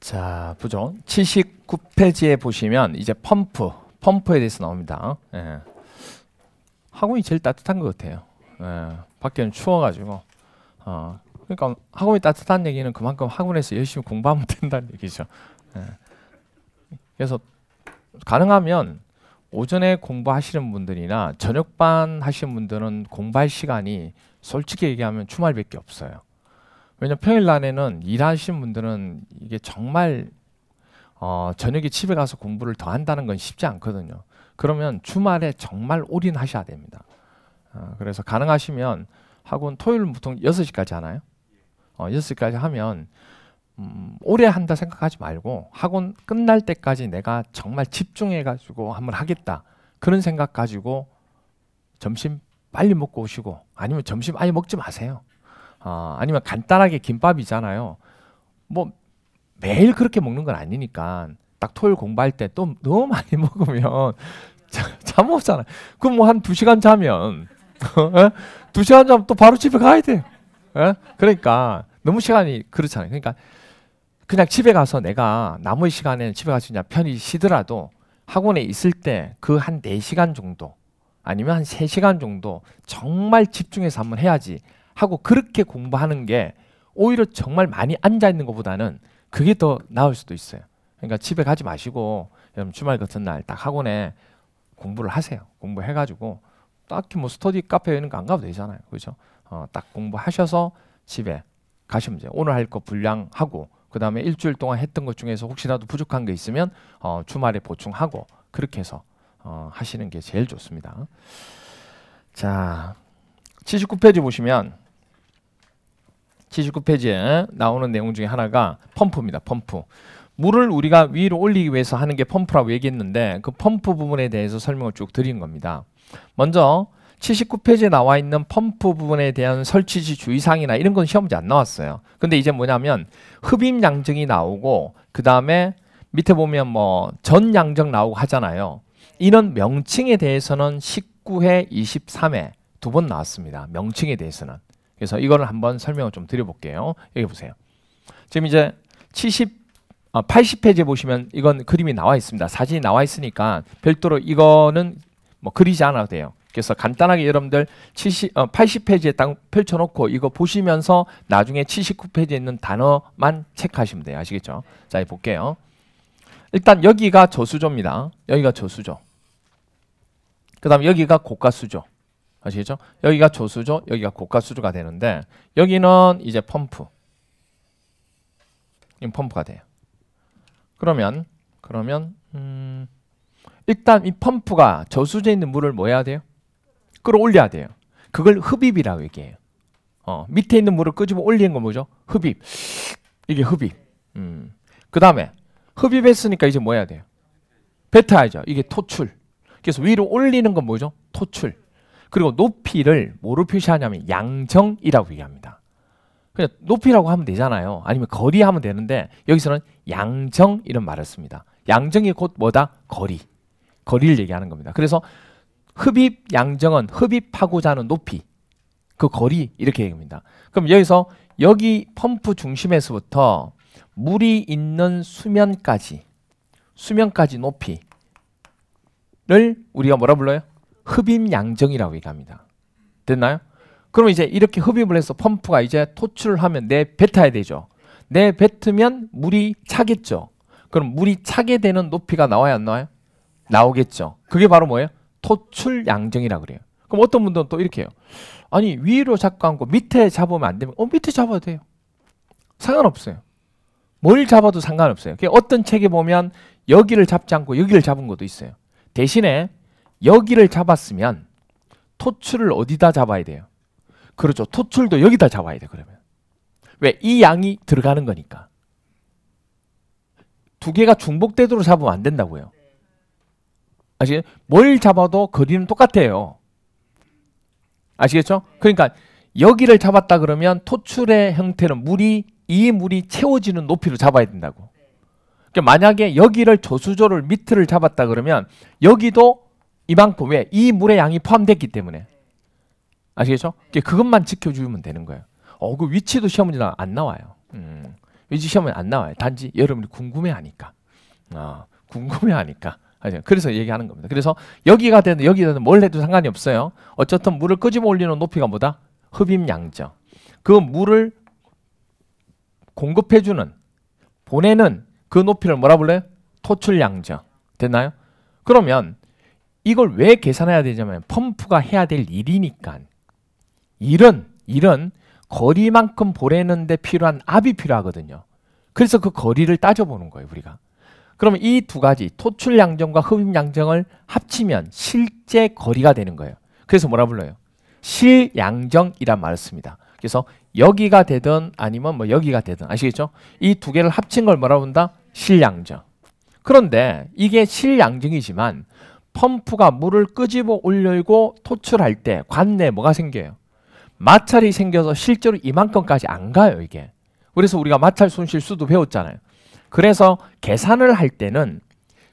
자, 보죠. 79페이지에 보시면 이제 펌프에 대해서 나옵니다. 예. 학원이 제일 따뜻한 것 같아요. 예. 밖에는 추워가지고. 그러니까 학원이 따뜻한 얘기는 그만큼 학원에서 열심히 공부하면 된다는 얘기죠. 예. 그래서 가능하면 오전에 공부하시는 분들이나 저녁반 하시는 분들은 공부할 시간이 솔직히 얘기하면 주말밖에 없어요. 왜냐면 평일 날에는 일하시는 분들은 이게 정말 저녁에 집에 가서 공부를 더 한다는 건 쉽지 않거든요. 그러면 주말에 정말 올인하셔야 됩니다. 그래서 가능하시면 학원 토요일은 보통 6시까지 하나요? 6시까지 하면 오래 한다 생각하지 말고 학원 끝날 때까지 내가 정말 집중해가지고 한번 하겠다. 그런 생각 가지고 점심 빨리 먹고 오시고 아니면 점심 아예 먹지 마세요. 아니면 간단하게 김밥이잖아요. 뭐 매일 그렇게 먹는 건 아니니까 딱 토요일 공부할 때 또 너무 많이 먹으면 잠 오잖아요. 그럼 뭐 한 2시간 자면 2시간 자면 또 바로 집에 가야 돼요. 그러니까 너무 시간이 그렇잖아요. 그러니까 그냥 집에 가서 내가 남은 시간에는 집에 가서 그냥 편히 쉬더라도 학원에 있을 때 그 한 4시간 정도 아니면 한 3시간 정도 정말 집중해서 한번 해야지 하고 그렇게 공부하는 게 오히려 정말 많이 앉아 있는 것보다는 그게 더 나을 수도 있어요. 그러니까 집에 가지 마시고 여러분 주말 같은 날 딱 학원에 공부를 하세요. 공부해가지고 딱히 뭐 스터디 카페 이런 거 안 가도 되잖아요. 그렇죠? 딱 공부하셔서 집에 가시면 돼요. 오늘 할 거 분량하고 그 다음에 일주일 동안 했던 것 중에서 혹시라도 부족한 게 있으면 주말에 보충하고 그렇게 해서 하시는 게 제일 좋습니다. 자, 79페이지 보시면 79페이지에 나오는 내용 중에 하나가 펌프입니다. 펌프. 물을 우리가 위로 올리기 위해서 하는 게 펌프라고 얘기했는데 그 펌프 부분에 대해서 설명을 쭉 드리는 겁니다. 먼저 79페이지에 나와 있는 펌프 부분에 대한 설치지 주의사항이나 이런 건 시험 문제 안 나왔어요. 근데 이제 뭐냐면 흡입 양정이 나오고 그 다음에 밑에 보면 뭐 전 양정 나오고 하잖아요. 이런 명칭에 대해서는 19회, 23회 두 번 나왔습니다. 명칭에 대해서는. 그래서 이거를 한번 설명을 좀 드려볼게요. 여기 보세요. 지금 이제 80페이지에 보시면 이건 그림이 나와 있습니다. 사진이 나와 있으니까 별도로 이거는 뭐 그리지 않아도 돼요. 그래서 간단하게 여러분들 80페이지에 딱 펼쳐놓고 이거 보시면서 나중에 79페이지에 있는 단어만 체크하시면 돼요. 아시겠죠? 자, 볼게요. 일단 여기가 저수조입니다. 여기가 저수조. 그 다음에 여기가 고가수조. 아시겠죠? 여기가 저수조, 여기가 고가수조가 되는데 여기는 이제 펌프. 이 펌프가 돼요. 그러면 일단 이 펌프가 저수조에 있는 물을 뭐 해야 돼요? 끌어올려야 돼요. 그걸 흡입이라고 얘기해요. 밑에 있는 물을 끄집어 올리는 건 뭐죠? 흡입. 이게 흡입. 그 다음에 흡입했으니까 이제 뭐 해야 돼요? 뱉어야죠. 이게 토출. 그래서 위로 올리는 건 뭐죠? 토출. 그리고 높이를 뭐로 표시하냐면 양정이라고 얘기합니다. 그냥 높이라고 하면 되잖아요. 아니면 거리 하면 되는데 여기서는 양정 이런 말을 씁니다. 양정이 곧 뭐다? 거리. 거리를 얘기하는 겁니다. 그래서 흡입 양정은 흡입하고자 하는 높이. 그 거리 이렇게 얘기합니다. 그럼 여기서 여기 펌프 중심에서부터 물이 있는 수면까지 높이를 우리가 뭐라 불러요? 흡입 양정이라고 얘기합니다. 됐나요? 그럼 이제 이렇게 흡입을 해서 펌프가 이제 토출을 하면 내뱉어야 되죠. 내뱉으면 물이 차겠죠. 그럼 물이 차게 되는 높이가 나와야 안 나와요? 나오겠죠. 그게 바로 뭐예요? 토출 양정이라고 그래요. 그럼 어떤 분들은 또 이렇게 해요. 아니 위로 잡고 앉고 밑에 잡으면 안 되면 밑에 잡아도 돼요. 상관없어요. 뭘 잡아도 상관없어요. 어떤 책에 보면 여기를 잡지 않고 여기를 잡은 것도 있어요. 대신에 여기를 잡았으면 토출을 어디다 잡아야 돼요? 그렇죠. 토출도 여기다 잡아야 돼. 그러면 왜? 이 양이 들어가는 거니까. 두 개가 중복되도록 잡으면 안 된다고요. 아시겠죠? 뭘 잡아도 거리는 똑같아요. 아시겠죠? 그러니까 여기를 잡았다 그러면 토출의 형태는 이 물이 채워지는 높이로 잡아야 된다고. 그러니까 만약에 여기를 저수조를 밑을 잡았다 그러면 여기도 이만큼 왜? 이 물의 양이 포함됐기 때문에. 아시겠죠? 그것만 지켜주면 되는 거예요. 그 위치도 시험 문제 안 나와요. 위치 시험에 안 나와요. 단지 여러분이 궁금해하니까. 궁금해하니까. 그래서 얘기하는 겁니다. 그래서 여기가 되든 여기가 되든 뭘 해도 상관이 없어요. 어쨌든 물을 끄집어 올리는 높이가 뭐다? 흡입량정. 그 물을 공급해주는, 보내는 그 높이를 뭐라 불러요? 토출량정. 됐나요? 그러면 이걸 왜 계산해야 되냐면 펌프가 해야 될 일이니까. 일은 거리만큼 보내는데 필요한 압이 필요하거든요. 그래서 그 거리를 따져보는 거예요, 우리가. 그러면 이 두 가지 토출량정과 흡입량정을 합치면 실제 거리가 되는 거예요. 그래서 뭐라 불러요? 실량정이란 말을 씁니다. 그래서 여기가 되든 아니면 뭐 여기가 되든 아시겠죠? 이 두 개를 합친 걸 뭐라 본다? 실량정. 그런데 이게 실량정이지만 펌프가 물을 끄집어 올리고 토출할 때 관내에 뭐가 생겨요? 마찰이 생겨서 실제로 이만큼까지 안 가요, 이게. 그래서 우리가 마찰 손실수도 배웠잖아요. 그래서 계산을 할 때는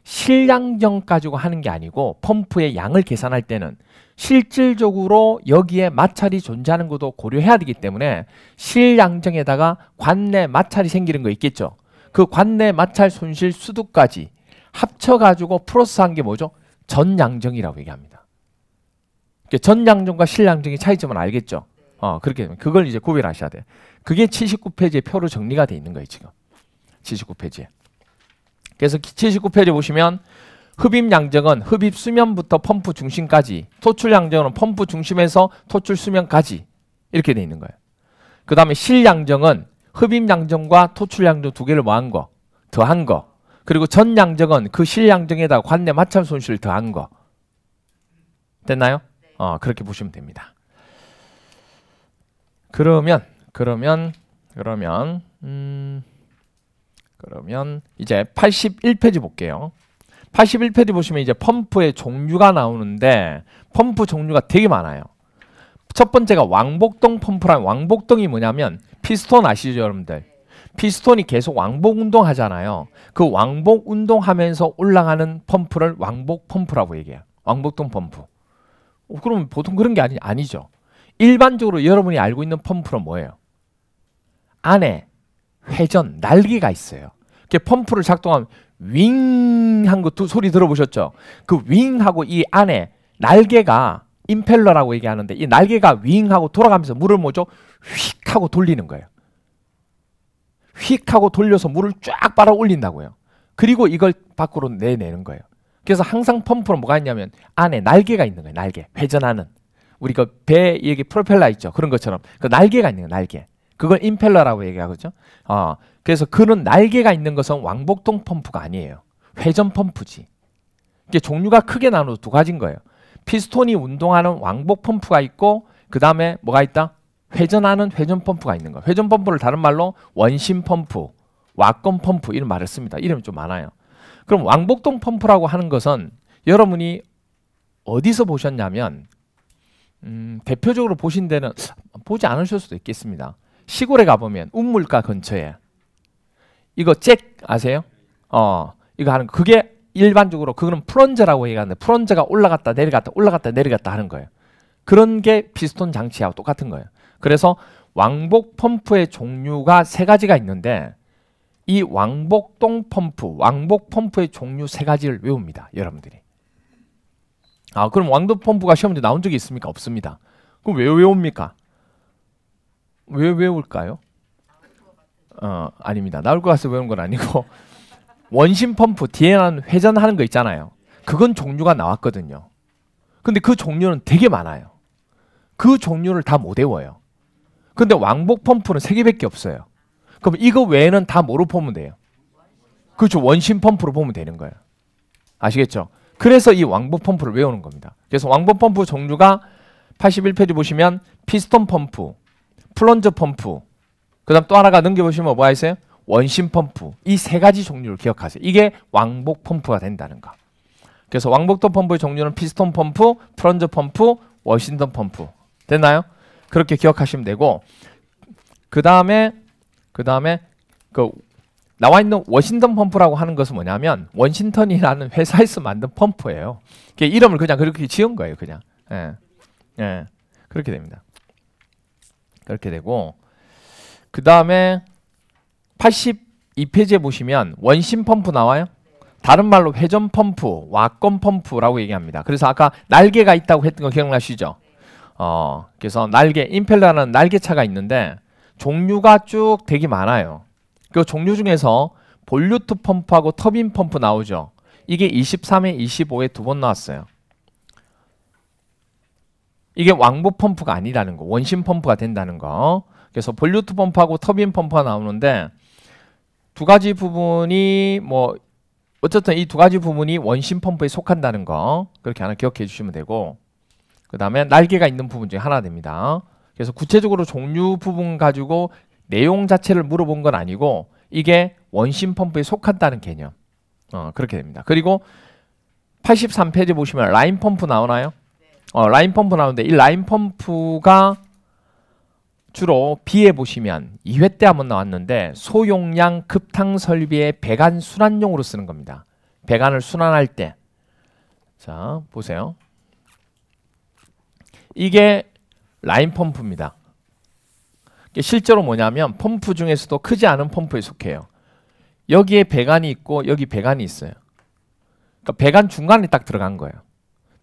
실량정 가지고 하는 게 아니고 펌프의 양을 계산할 때는 실질적으로 여기에 마찰이 존재하는 것도 고려해야 되기 때문에 실량정에다가 관내 마찰이 생기는 거 있겠죠. 그 관내 마찰 손실 수도까지 합쳐가지고 플러스한 게 뭐죠? 전량정이라고 얘기합니다. 전량정과 실량정의 차이점을 알겠죠? 그렇게 되면 그걸 이제 구별하셔야 돼요. 그게 79페이지에 표로 정리가 돼 있는 거예요, 지금. 79페이지에. 그래서 79페이지 보시면 흡입량정은 흡입 수면부터 펌프 중심까지, 토출량정은 펌프 중심에서 토출 수면까지 이렇게 돼 있는 거예요. 그 다음에 실량정은 흡입량정과 토출량정 두 개를 뭐한 거? 더한 거. 그리고 전량정은 그 실량정에다가 관내 마찰 손실을 더한 거. 됐나요? 그렇게 보시면 됩니다. 그러면 이제 81페이지 볼게요. 81페이지 보시면 이제 펌프의 종류가 나오는데 펌프 종류가 되게 많아요. 첫 번째가 왕복동 펌프란, 왕복동이 뭐냐면 피스톤 아시죠, 여러분들? 피스톤이 계속 왕복 운동하잖아요. 그 왕복 운동하면서 올라가는 펌프를 왕복 펌프라고 얘기해요. 왕복동 펌프. 그럼 보통 그런 게 아니죠. 일반적으로 여러분이 알고 있는 펌프는 뭐예요? 안에 회전, 날개가 있어요. 펌프를 작동하면 윙한 거 소리 들어보셨죠? 그 윙하고 이 안에 날개가 임펠러라고 얘기하는데 이 날개가 윙하고 돌아가면서 물을 뭐죠? 휙 하고 돌리는 거예요. 휙 하고 돌려서 물을 쫙 빨아 올린다고요. 그리고 이걸 밖으로 내내는 거예요. 그래서 항상 펌프는 뭐가 있냐면 안에 날개가 있는 거예요. 날개, 회전하는. 우리 그 배 여기 프로펠러 있죠? 그런 것처럼 그 날개가 있는 거예요. 날개. 그걸 임펠러라고 얘기하거든요. 그래서 그런 날개가 있는 것은 왕복동 펌프가 아니에요. 회전 펌프지. 이게 종류가 크게 나눠서 두 가지인 거예요. 피스톤이 운동하는 왕복 펌프가 있고 그 다음에 뭐가 있다? 회전하는 회전 펌프가 있는 거예요. 회전 펌프를 다른 말로 원심 펌프, 왁건 펌프 이런 말을 씁니다. 이름이 좀 많아요. 그럼 왕복동 펌프라고 하는 것은 여러분이 어디서 보셨냐면 대표적으로 보신 데는 보지 않으실 수도 있겠습니다. 시골에 가보면 운물가 근처에 이거 잭 아세요? 이거 하는 거. 그게 일반적으로 그거는 플런저라고 얘기하는데 플런저가 올라갔다 내려갔다 올라갔다 내려갔다 하는 거예요. 그런 게 피스톤 장치하고 똑같은 거예요. 그래서 왕복 펌프의 종류가 세 가지가 있는데 이 왕복동 펌프, 왕복 펌프의 종류 세 가지를 외웁니다. 여러분들이. 그럼 왕복 펌프가 시험 문제 나온 적이 있습니까? 없습니다. 그럼 왜 외웁니까? 왜 외울까요? 아닙니다. 나올 것 같아서 외우는 건 아니고 원심 펌프 뒤에는 회전하는 거 있잖아요. 그건 종류가 나왔거든요. 근데 그 종류는 되게 많아요. 그 종류를 다 못 외워요. 근데 왕복 펌프는 3개밖에 없어요. 그럼 이거 외에는 다 뭐로 보면 돼요? 그렇죠. 원심 펌프로 보면 되는 거예요. 아시겠죠? 그래서 이 왕복 펌프를 외우는 겁니다. 그래서 왕복 펌프 종류가 81페이지 보시면 피스톤 펌프, 플런저 펌프, 그 다음 또 하나가 넘겨보시면 뭐가 있어요? 원심 펌프. 이 세 가지 종류를 기억하세요. 이게 왕복 펌프가 된다는 거. 그래서 왕복동 펌프의 종류는 피스톤 펌프, 플런저 펌프, 워싱턴 펌프. 됐나요? 그렇게 기억하시면 되고 그 다음에 그 나와 있는 워싱턴 펌프라고 하는 것은 뭐냐면 원싱턴이라는 회사에서 만든 펌프예요. 이름을 그냥 그렇게 지은 거예요. 그냥. 예. 그렇게 됩니다. 그렇게 되고 그 다음에 82페이지에 보시면 원심 펌프 나와요. 다른 말로 회전 펌프, 와건 펌프라고 얘기합니다. 그래서 아까 날개가 있다고 했던 거 기억나시죠? 그래서 날개, 임펠러는 날개차가 있는데 종류가 쭉 되게 많아요. 그 종류 중에서 볼류트 펌프하고 터빈 펌프 나오죠. 이게 23회, 25회 두 번 나왔어요. 이게 왕복 펌프가 아니라는 거, 원심 펌프가 된다는 거. 그래서 볼류트 펌프하고 터빈 펌프가 나오는데 두 가지 부분이 뭐 어쨌든 이 두 가지 부분이 원심 펌프에 속한다는 거 그렇게 하나 기억해 주시면 되고, 그 다음에 날개가 있는 부분 중에 하나 됩니다. 그래서 구체적으로 종류 부분 가지고 내용 자체를 물어본 건 아니고 이게 원심 펌프에 속한다는 개념, 그렇게 됩니다. 그리고 83페이지 보시면 라인 펌프 나오나요? 라인 펌프 나오는데 이 라인 펌프가 주로 B에 보시면 2회 때 한번 나왔는데 소용량 급탕 설비의 배관 순환용으로 쓰는 겁니다. 배관을 순환할 때. 자, 보세요. 이게 라인 펌프입니다. 이게 실제로 뭐냐면 펌프 중에서도 크지 않은 펌프에 속해요. 여기에 배관이 있고 여기 배관이 있어요. 그러니까 배관 중간에 딱 들어간 거예요.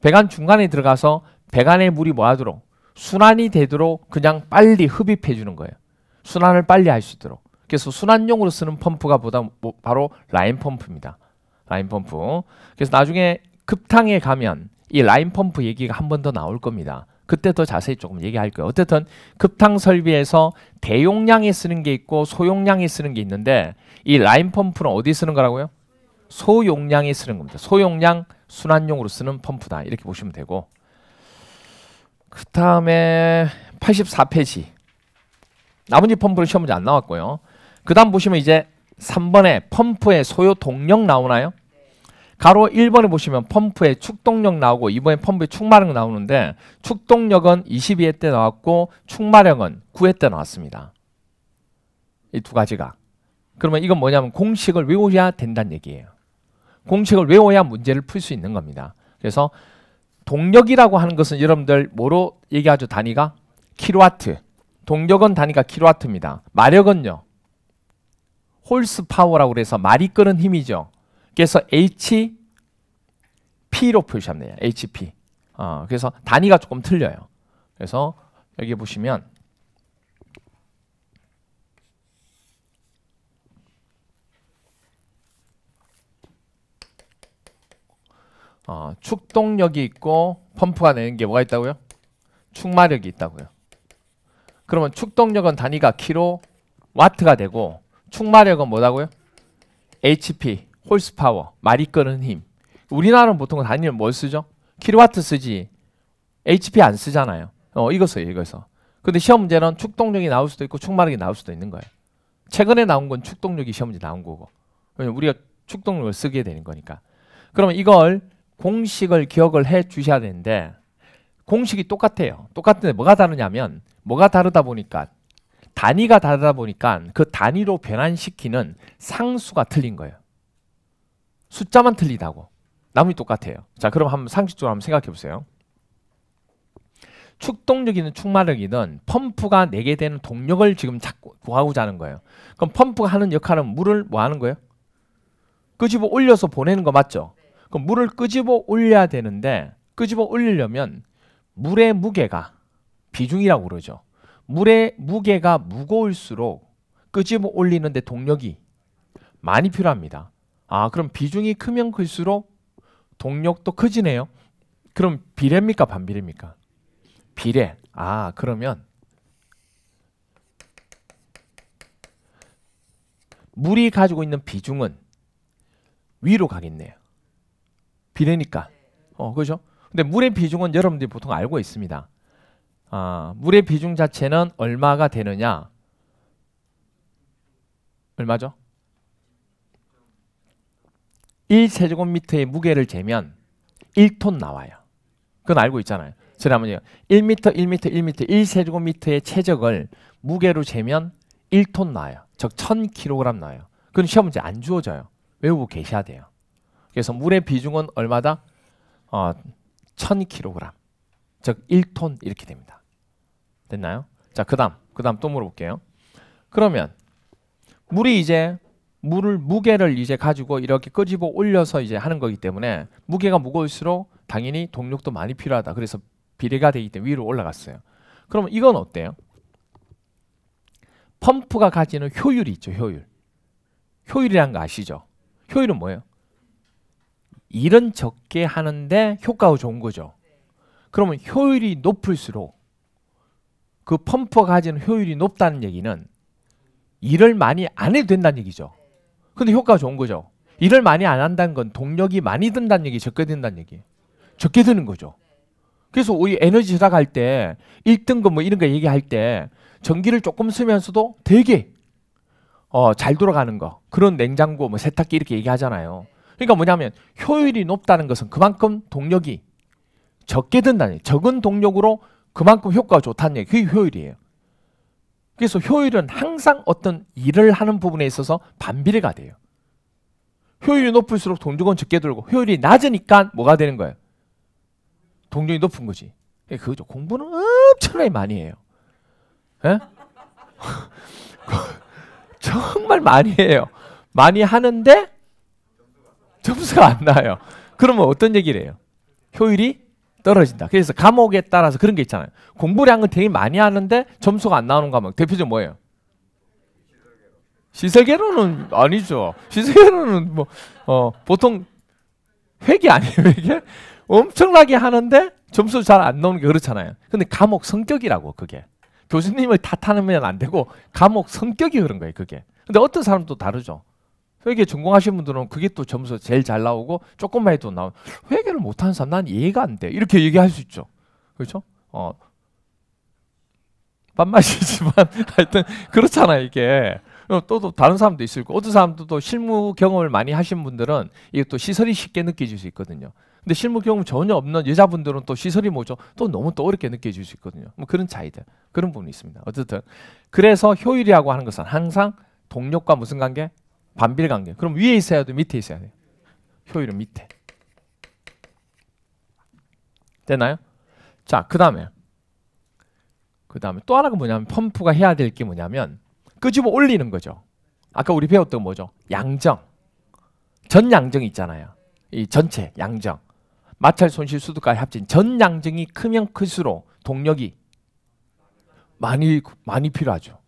배관 중간에 들어가서 배관에 물이 뭐 하도록 순환이 되도록 그냥 빨리 흡입해 주는 거예요. 순환을 빨리 할 수 있도록. 그래서 순환용으로 쓰는 펌프가 바로 라인 펌프입니다. 라인 펌프. 그래서 나중에 급탕에 가면 이 라인 펌프 얘기가 한 번 더 나올 겁니다. 그때 더 자세히 조금 얘기할 거예요. 어쨌든 급탕 설비에서 대용량에 쓰는 게 있고 소용량에 쓰는 게 있는데 이 라인 펌프는 어디 쓰는 거라고요? 소용량에 쓰는 겁니다. 소용량 순환용으로 쓰는 펌프다. 이렇게 보시면 되고, 그 다음에 84페이지 나머지 펌프는 시험 문제 안 나왔고요. 그 다음 보시면 이제 3번에 펌프의 소요 동력 나오나요? 가로 1번에 보시면 펌프의 축동력 나오고 2번에 펌프의 축마력 나오는데 축동력은 22회 때 나왔고 축마력은 9회 때 나왔습니다. 이 두 가지가. 그러면 이건 뭐냐면 공식을 외워야 된다는 얘기예요. 공식을 외워야 문제를 풀 수 있는 겁니다. 그래서 동력이라고 하는 것은 여러분들 뭐로 얘기하죠? 단위가? 킬로와트. 동력은 단위가 킬로와트입니다. 마력은요? 홀스 파워라고 그래서 말이 끄는 힘이죠. 그래서 HP로 표시하면 돼요. HP. 그래서 단위가 조금 틀려요. 그래서 여기 보시면 축동력이 있고 펌프가 내는 게 뭐가 있다고요? 축마력이 있다고요. 그러면 축동력은 단위가 킬로와트가 되고 축마력은 뭐라고요? HP, 홀스파워, 말이 끄는 힘. 우리나라는 보통 단위를 뭘 쓰죠? 킬로와트 쓰지 HP 안 쓰잖아요. 이거 써요. 이거서. 근데 시험 문제는 축동력이 나올 수도 있고 축마력이 나올 수도 있는 거예요. 최근에 나온 건 축동력이 시험 문제 나온 거고, 왜냐면 우리가 축동력을 쓰게 되는 거니까. 그러면 이걸 공식을 기억을 해 주셔야 되는데 공식이 똑같아요. 똑같은데 뭐가 다르냐면 뭐가 다르다 보니까 단위가 다르다 보니까 그 단위로 변환시키는 상수가 틀린 거예요. 숫자만 틀리다고. 나머지 똑같아요. 자, 그럼 한번 상식적으로 한번 생각해 보세요. 축동력이든 축마력이든 펌프가 내게 되는 동력을 지금 자꾸 구하고자 하는 거예요. 그럼 펌프가 하는 역할은 물을 뭐 하는 거예요? 끄집어 올려서 보내는 거 맞죠? 그럼 물을 끄집어 올려야 되는데 끄집어 올리려면 물의 무게가 비중이라고 그러죠. 물의 무게가 무거울수록 끄집어 올리는데 동력이 많이 필요합니다. 그럼 비중이 크면 클수록 동력도 커지네요. 그럼 비례입니까? 반비례입니까? 비례. 그러면 물이 가지고 있는 비중은 위로 가겠네요. 비례니까. 그죠? 근데 물의 비중은 여러분들이 보통 알고 있습니다. 물의 비중 자체는 얼마가 되느냐? 얼마죠? 1세제곱미터의 무게를 재면 1톤 나와요. 그건 알고 있잖아요. 그러면요. 1m, 1m, 1m, 1세제곱미터의 최적을 무게로 재면 1톤 나와요. 즉 1000kg 나와요. 그건 시험 문제 안 주어져요. 외우고 계셔야 돼요. 그래서 물의 비중은 얼마다? 1000kg. 즉 1톤 이렇게 됩니다. 됐나요? 자, 그다음 또 물어볼게요. 그러면 물이 이제 무게를 이제 가지고 이렇게 끄집어 올려서 이제 하는 거기 때문에 무게가 무거울수록 당연히 동력도 많이 필요하다. 그래서 비례가 되기 때문에 위로 올라갔어요. 그러면 이건 어때요? 펌프가 가지는 효율이 있죠. 효율이란 거 아시죠? 효율은 뭐예요? 일은 적게 하는데 효과가 좋은 거죠. 그러면 효율이 높을수록 그 펌프가 가지는 효율이 높다는 얘기는 일을 많이 안 해도 된다는 얘기죠. 근데 효과가 좋은 거죠. 일을 많이 안 한다는 건 동력이 많이 든다는 얘기, 적게 든다는 얘기. 적게 드는 거죠. 그래서 우리 에너지 절약할 때 1등급 뭐 이런 거 얘기할 때 전기를 조금 쓰면서도 되게 잘 돌아가는 거. 그런 냉장고, 뭐 세탁기 이렇게 얘기하잖아요. 그러니까 뭐냐면 효율이 높다는 것은 그만큼 동력이 적게 든다는 얘기. 적은 동력으로 그만큼 효과가 좋다는 얘기. 그게 효율이에요. 그래서 효율은 항상 어떤 일을 하는 부분에 있어서 반비례가 돼요. 효율이 높을수록 동력은 적게 들고 효율이 낮으니까 뭐가 되는 거예요? 동력이 높은 거지. 그거죠. 공부는 엄청나게 많이 해요. 에? 정말 많이 해요. 많이 하는데 점수가 안 나요. 그러면 어떤 얘기를 해요? 효율이 떨어진다. 그래서 과목에 따라서 그런 게 있잖아요. 공부량은 되게 많이 하는데 점수가 안 나오는 과목. 대표적으로 뭐예요? 시설계로는 아니죠. 시설계로는 뭐 보통 회계 아니에요. 회계? 엄청나게 하는데 점수 잘 안 나오는 게 그렇잖아요. 근데 과목 성격이라고 그게. 교수님을 탓하면 안 되고 과목 성격이 그런 거예요. 그게. 근데 어떤 사람도 다르죠. 회계 전공하신 분들은 그게 또 점수 제일 잘 나오고 조금만 해도 나오고 회계를 못하는 사람 난 이해가 안 돼. 이렇게 얘기할 수 있죠. 그렇죠? 빤맛이지만 하여튼 그렇잖아요. 이게. 또 다른 사람도 있을 거고 어떤 사람도 실무 경험을 많이 하신 분들은 이게 또 시설이 쉽게 느껴질 수 있거든요. 근데 실무 경험 전혀 없는 여자분들은 또 시설이 뭐죠? 또 너무 또 어렵게 느껴질 수 있거든요. 뭐 그런 차이들. 그런 부분이 있습니다. 어쨌든 그래서 효율이라고 하는 것은 항상 동력과 무슨 관계? 반비례 관계. 그럼 위에 있어야 돼, 밑에 있어야 돼. 효율은 밑에. 됐나요? 자, 그다음에 또 하나가 뭐냐면 펌프가 해야 될 게 뭐냐면 끄집어 올리는 거죠. 아까 우리 배웠던 뭐죠? 양정. 전 양정이 있잖아요. 이 전체 양정. 마찰 손실 수도까지 합친 전 양정이 크면 클수록 동력이 많이 필요하죠.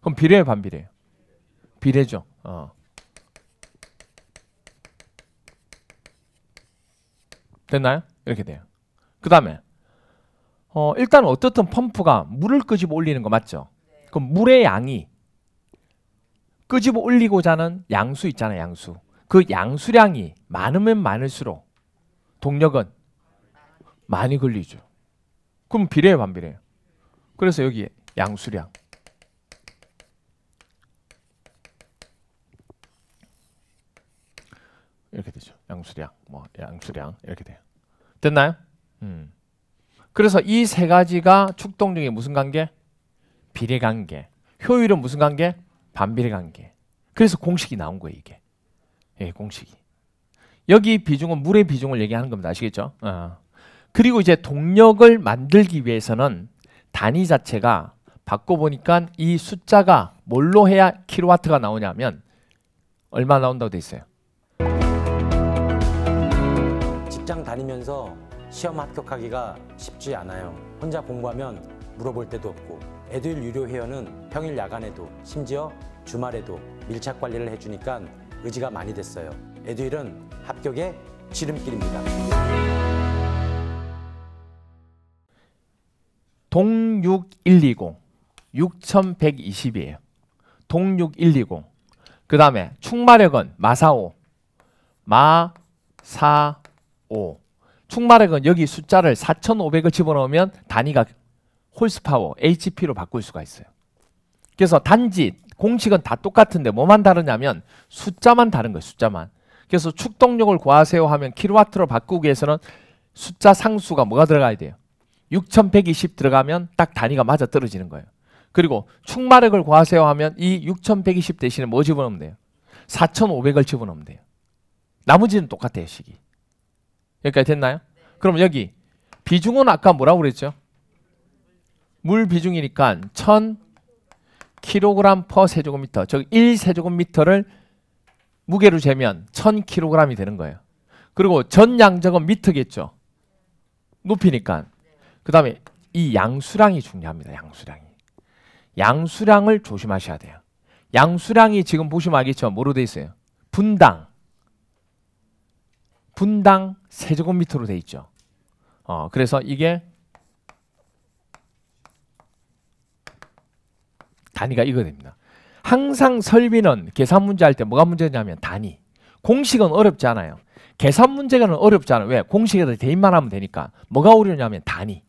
그럼 비례예요, 반비례예요? 비례죠. 됐나요? 이렇게 돼요. 그 다음에 일단 어떻든 펌프가 물을 끄집어 올리는 거 맞죠? 그럼 물의 양이 끄집어 올리고자 하는 양수 있잖아요. 양수. 그 양수량이 많으면 많을수록 동력은 많이 걸리죠. 그럼 비례예요, 반비례예요? 그래서 여기 양수량. 이렇게 되죠. 양수량, 양수량 이렇게 돼요. 됐나요? 그래서 이 세 가지가 축동력의 무슨 관계? 비례 관계. 효율은 무슨 관계? 반비례 관계. 그래서 공식이 나온 거예요, 이게. 예, 공식이. 여기 비중은 물의 비중을 얘기하는 겁니다. 아시겠죠? 그리고 이제 동력을 만들기 위해서는 단위 자체가 바꿔보니까 이 숫자가 뭘로 해야 킬로와트가 나오냐면 얼마 나온다고 돼 있어요? 직장 다니면서 시험 합격하기가 쉽지 않아요. 혼자 공부하면 물어볼 데도 없고 에듀윌 유료 회원은 평일 야간에도 심지어 주말에도 밀착 관리를 해주니까 의지가 많이 됐어요. 에듀윌은 합격의 지름길입니다. 동6120 6120이에요. 동6120. 그 다음에 충마력은 마사오. 마사오. 충마력은 여기 숫자를 4500을 집어넣으면 단위가 홀스파워, HP로 바꿀 수가 있어요. 그래서 단지 공식은 다 똑같은데 뭐만 다르냐면 숫자만 다른 거예요. 숫자만. 그래서 축동력을 구하세요 하면 킬로와트로 바꾸기 위해서는 숫자 상수가 뭐가 들어가야 돼요? 6120 들어가면 딱 단위가 맞아 떨어지는 거예요. 그리고 충마력을 구하세요 하면 이 6120 대신에 뭐 집어넣으면 돼요? 4500을 집어넣으면 돼요. 나머지는 똑같아요. 식이. 여기까지 됐나요? 그럼 여기 비중은 아까 뭐라고 그랬죠? 물 비중이니까 킬로그램 퍼 세제곱미터, 즉 1세제곱미터를 무게로 재면 1000kg이 되는 거예요. 그리고 전 양적은 미터겠죠. 높이니까. 그 다음에 이 양수량이 중요합니다. 양수량을 조심하셔야 돼요. 양수량이 지금 보시면 알겠죠. 뭐로 돼 있어요? 분당 세제곱미터로 돼 있죠. 그래서 이게 단위가 이거 됩니다. 항상 설비는 계산 문제 할 때 뭐가 문제냐면 단위. 공식은 어렵지 않아요. 계산 문제는 어렵지 않아요. 왜? 공식에다 대입만 하면 되니까. 뭐가 어려우냐면 단위.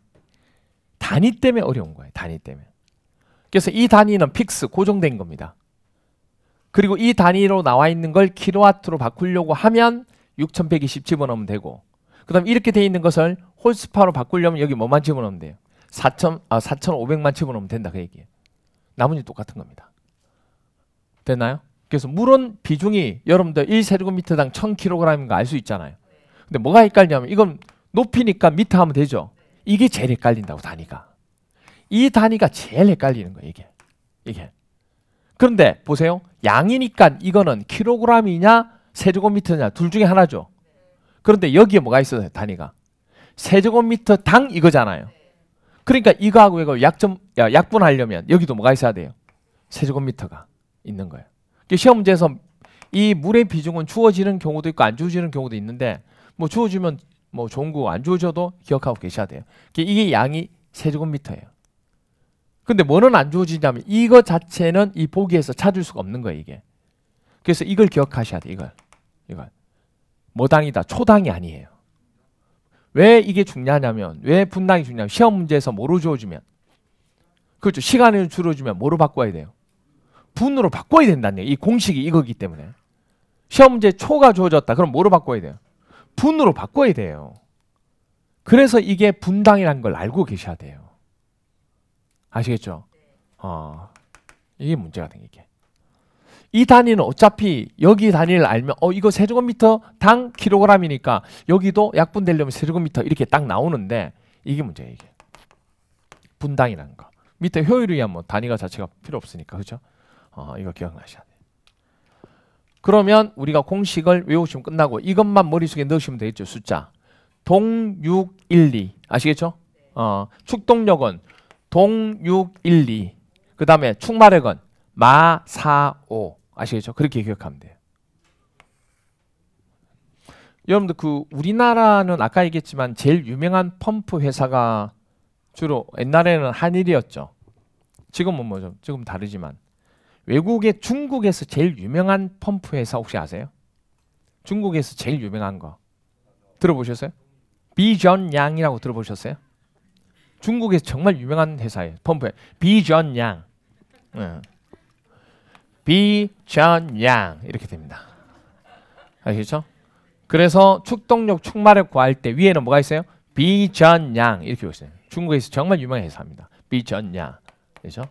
단위 때문에 어려운 거예요. 단위 때문에. 그래서 이 단위는 픽스, 고정된 겁니다. 그리고 이 단위로 나와 있는 걸 킬로와트로 바꾸려고 하면 6120 집어넣으면 되고, 그 다음 이렇게 돼 있는 것을 홀스파로 바꾸려면 여기 뭐만 집어넣으면 돼요? 4500만 집어넣으면 된다 그 얘기예요. 나머지 똑같은 겁니다. 됐나요? 그래서 물은 비중이 여러분들 1세제곱미터당 1000kg인 거 알 수 있잖아요. 근데 뭐가 헷갈리냐면 이건 높이니까 미터 하면 되죠. 이게 제일 헷갈린다고, 단위가. 이 단위가 제일 헷갈리는 거예요, 이게. 그런데 보세요. 양이니까 이거는 킬로그램이냐 세제곱미터냐 둘 중에 하나죠. 그런데 여기에 뭐가 있어요, 단위가? 세제곱미터 당 이거잖아요. 그러니까 이거하고 이거 약분하려면 여기도 뭐가 있어야 돼요? 세제곱미터가 있는 거예요. 시험 문제에서 이 물의 비중은 주어지는 경우도 있고 안 주어지는 경우도 있는데, 뭐 주어지면 뭐 좋은 거고 안 주어져도 기억하고 계셔야 돼요. 이게 양이 세제곱미터예요. 근데 뭐는 안 주어지냐면 이거 자체는 이 보기에서 찾을 수가 없는 거예요, 이게. 그래서 이걸 기억하셔야 돼요, 이걸. 모당이다, 초당이 아니에요. 왜 이게 중요하냐면, 왜 분당이 중요하냐면 시험 문제에서 뭐로 주어지면, 그렇죠, 시간을 줄여주면 뭐로 바꿔야 돼요? 분으로 바꿔야 된다는 얘기예요. 이 공식이 이거기 때문에. 시험 문제 초가 주어졌다. 그럼 뭐로 바꿔야 돼요? 분으로 바꿔야 돼요. 그래서 이게 분당이라는 걸 알고 계셔야 돼요. 아시겠죠? 이게 문제가 된 게. 이 단위는 어차피 여기 단위를 알면 이거 세제곱미터 당 킬로그램이니까 여기도 약분되려면 세제곱미터 이렇게 딱 나오는데, 이게 문제예요, 이게. 분당이라는 거. 밑에 효율이야 뭐 단위가 자체가 필요 없으니까, 그렇죠? 이거 기억나셔야 돼요. 그러면 우리가 공식을 외우시면 끝나고 이것만 머릿속에 넣으시면 되겠죠. 숫자 동612 아시겠죠? 축동력은 동612, 그 다음에 축마력은 마45 아시겠죠? 그렇게 기억하면 돼요. 여러분들 우리나라는 아까 얘기했지만 제일 유명한 펌프 회사가 주로 옛날에는 한일이었죠. 지금은 뭐죠? 지금 다르지만 외국의 중국에서 제일 유명한 펌프 회사 혹시 아세요? 중국에서 제일 유명한 거 들어보셨어요? 비전양이라고 들어보셨어요? 중국에서 정말 유명한 회사예요. 펌프에 비전양, 비전양 이렇게 됩니다. 아시겠죠? 그래서 축동력, 축마력 구할 때 위에는 뭐가 있어요? 비전양 이렇게 보세요. 중국에서 정말 유명한 회사입니다. 비전양, 그렇죠?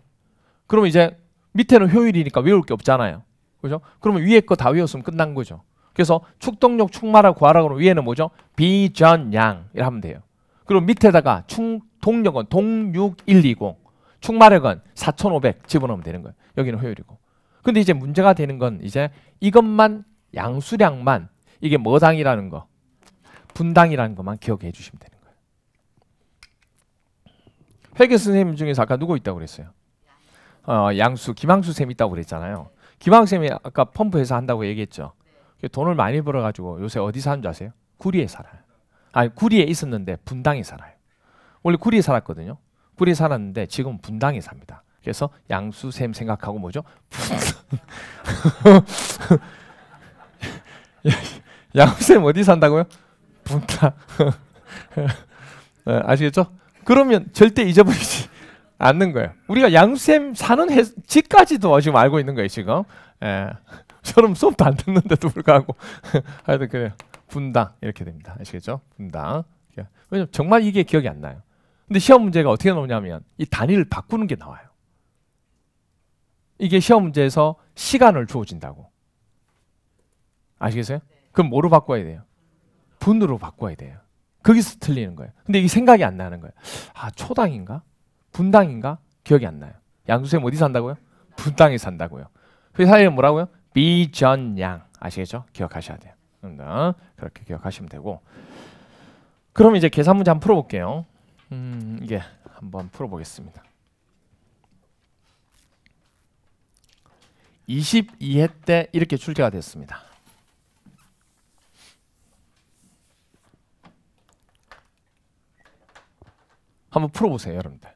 그러면 이제 밑에는 효율이니까 외울 게 없잖아요. 그죠? 그러면 위에 거 다 외웠으면 끝난 거죠. 그래서 축동력, 축마력 구하라고 하면 위에는 뭐죠? 비전양 이렇게 하면 돼요. 그리고 밑에다가 동력은 동6120, 축마력은 4500 집어넣으면 되는 거예요. 여기는 효율이고. 근데 이제 문제가 되는 건 이제 이것만, 양수량만, 이게 뭐당이라는 거, 분당이라는 것만 기억해 주시면 되는 거예요. 회계 선생님 중에서 아까 누구 있다고 그랬어요? 양수, 김항수 쌤 있다고 그랬잖아요. 김항수 쌤이 아까 펌프 회사 한다고 얘기했죠. 돈을 많이 벌어가지고 요새 어디 사는 줄 아세요? 구리에 살아요. 아니, 구리에 있었는데 분당에 살아요. 원래 구리에 살았거든요. 구리에 살았는데 지금 분당에 삽니다. 그래서 양수 쌤 생각하고 뭐죠? 양수 쌤 어디 산다고요? 분당. 아시겠죠? 그러면 절대 잊어버리지 않는 거예요. 우리가 양쌤 사는 집까지도 지금 알고 있는 거예요, 지금. 저는 수업도 안 듣는데도 불구하고. 하여튼 그래요. 분당 이렇게 됩니다. 아시겠죠? 분당. 왜냐면 정말 이게 기억이 안 나요. 근데 시험 문제가 어떻게 나오냐면 이 단위를 바꾸는 게 나와요. 이게 시험 문제에서 시간을 주어진다고. 아시겠어요? 그럼 뭐로 바꿔야 돼요? 분으로 바꿔야 돼요. 거기서 틀리는 거예요. 근데 이게 생각이 안 나는 거예요. 초당인가? 분당인가? 기억이 안 나요. 양수쌤 어디 산다고요? 분당에 산다고요. 회사 이름 뭐라고요? 비전양. 아시겠죠? 기억하셔야 돼요. 그렇게 기억하시면 되고. 그럼 이제 계산 문제 한번 풀어볼게요. 이게 한번 풀어보겠습니다. 22회 때 이렇게 출제가 됐습니다. 한번 풀어보세요, 여러분들.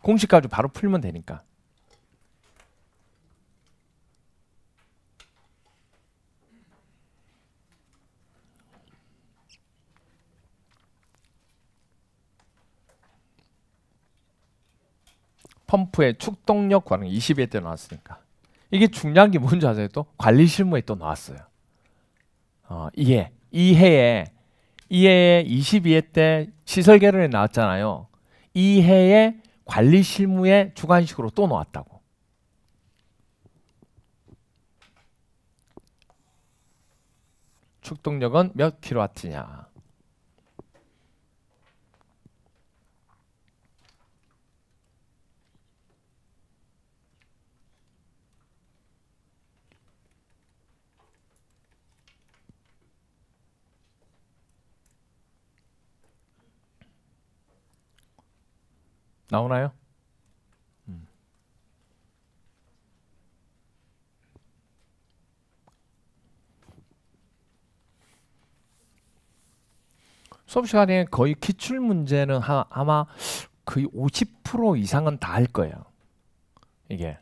공식 가지고 바로 풀면 되니까. 펌프의 축동력 관행 22회 때 나왔으니까. 이게 중요한 게 뭔지 아세요? 또 관리 실무에 또 나왔어요. 이해. 이해에 22회 때 시설 개론에 나왔잖아요. 이해에 관리 실무의 주관식으로 또 나왔다고. 축동력은 몇 킬로와트냐. 나오나요? 수업 시간에 거의 기출 문제는 아마 거의 50% 이상은 다 할 거예요. 이게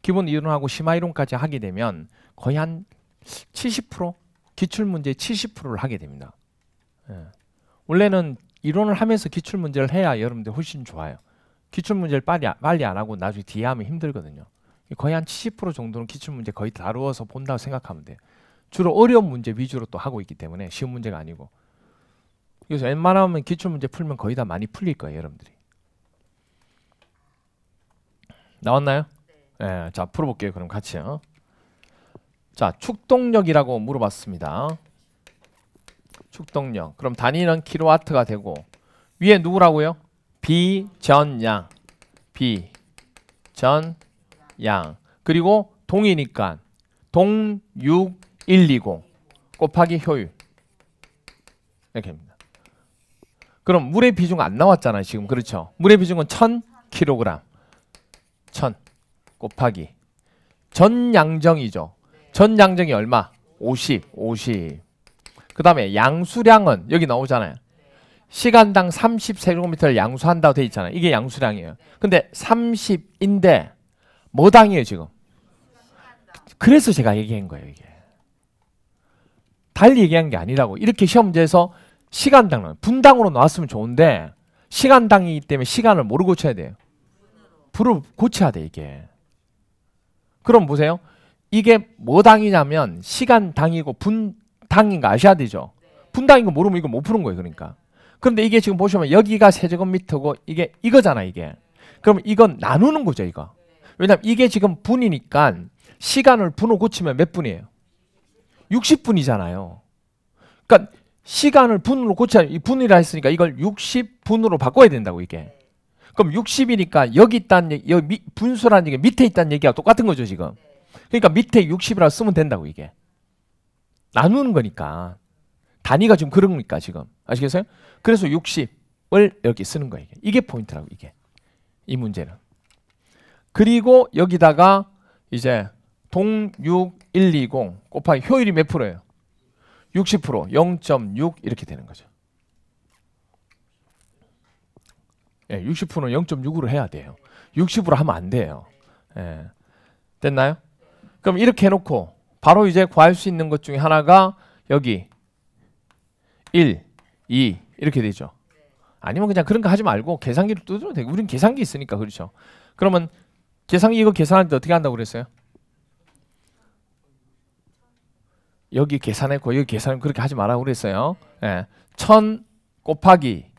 기본 이론하고 심화 이론까지 하게 되면 거의 한 70% 기출 문제 70%를 하게 됩니다. 예. 원래는 이론을 하면서 기출 문제를 해야 여러분들 훨씬 좋아요. 기출 문제를 빨리 안 하고 나중에 뒤에 하면 힘들거든요. 거의 한 70% 정도는 기출 문제 거의 다루어서 본다고 생각하면 돼요. 주로 어려운 문제 위주로 또 하고 있기 때문에 쉬운 문제가 아니고. 그래서 웬만하면 기출 문제 풀면 거의 다 많이 풀릴 거예요, 여러분들이. 나왔나요? 네. 자, 풀어볼게요. 그럼 같이요. 자, 축동력이라고 물어봤습니다. 축동력. 그럼 단위는 킬로와트가 되고 위에 누구라고요? 비전양. 비전양. 그리고 동이니까 동 6120 곱하기 효율. 이렇게 합니다. 그럼 물의 비중 안 나왔잖아요, 지금. 그렇죠? 물의 비중은 1000kg. 1000 곱하기 전양정이죠. 전양정이 얼마? 50. 그 다음에 양수량은 여기 나오잖아요. 시간당 30세제곱미터를 양수한다고 돼 있잖아요. 이게 양수량이에요. 근데 30인데 뭐 당이에요, 지금? 그래서 제가 얘기한 거예요, 이게. 달리 얘기한 게 아니라고. 이렇게 시험 문제에서 시간당은 분당으로 나왔으면 좋은데 시간당이기 때문에 시간을 뭐로 고쳐야 돼요? 분으로 고쳐야 돼, 이게. 그럼 보세요. 이게 뭐 당이냐면 시간당이고 분당인 거 아셔야 되죠. 분당인 거 모르면 이거 못 푸는 거예요, 그러니까. 그런데 이게 지금 보시면 여기가 세제곱미터고 이게 이거잖아, 이게. 그럼 이건 나누는 거죠, 이거. 왜냐면 이게 지금 분이니까 시간을 분으로 고치면 몇 분이에요? 60분이잖아요. 그러니까 시간을 분으로 고쳐야, 이 분이라 했으니까 이걸 60분으로 바꿔야 된다고, 이게. 그럼 60이니까 여기 있다는 여기 분수라는 얘기 밑에 있다는 얘기가 똑같은 거죠, 지금. 그러니까 밑에 60이라고 쓰면 된다고, 이게. 나누는 거니까. 단위가 지금 그런 거니까, 지금. 아시겠어요? 그래서 60을 여기 쓰는 거예요, 이게. 이게 포인트라고, 이게. 이 문제는. 그리고 여기다가 이제 동 6120 곱하기 효율이 몇 프로예요? 60%, 0.6 이렇게 되는 거죠. 예, 60%는 0.6으로 해야 돼요. 60으로 하면 안 돼요. 예. 됐나요? 그럼 이렇게 해놓고 바로 이제 구할 수 있는 것 중에 하나가 여기 1, 2 이렇게 되죠. 아니면 그냥 그런 거 하지 말고 계산기를 뜯어도 되고, 우린 계산기 있으니까. 그렇죠. 그러면 계산기 이거 계산할 때 어떻게 한다고 그랬어요? 여기 계산했고 여기 계산을 그렇게 하지 말라고 그랬어요. 예. 1000 곱하기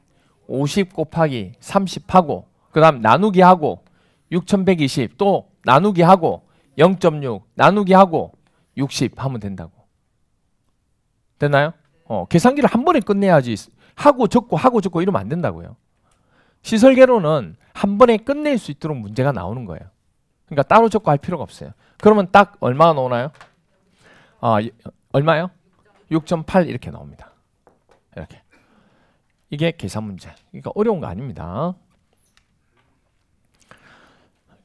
50 곱하기 30 하고 그 다음 나누기 하고 6120 또 나누기 하고 0.6 나누기 하고 60 하면 된다고. 됐나요? 계산기를 한 번에 끝내야지 하고 적고 이러면 안 된다고요. 시설개론은 한 번에 끝낼 수 있도록 문제가 나오는 거예요. 그러니까 따로 적고 할 필요가 없어요. 그러면 딱 얼마가 나오나요? 얼마요? 6.8 이렇게 나옵니다. 이렇게. 이게 계산 문제. 그러니까 어려운 거 아닙니다.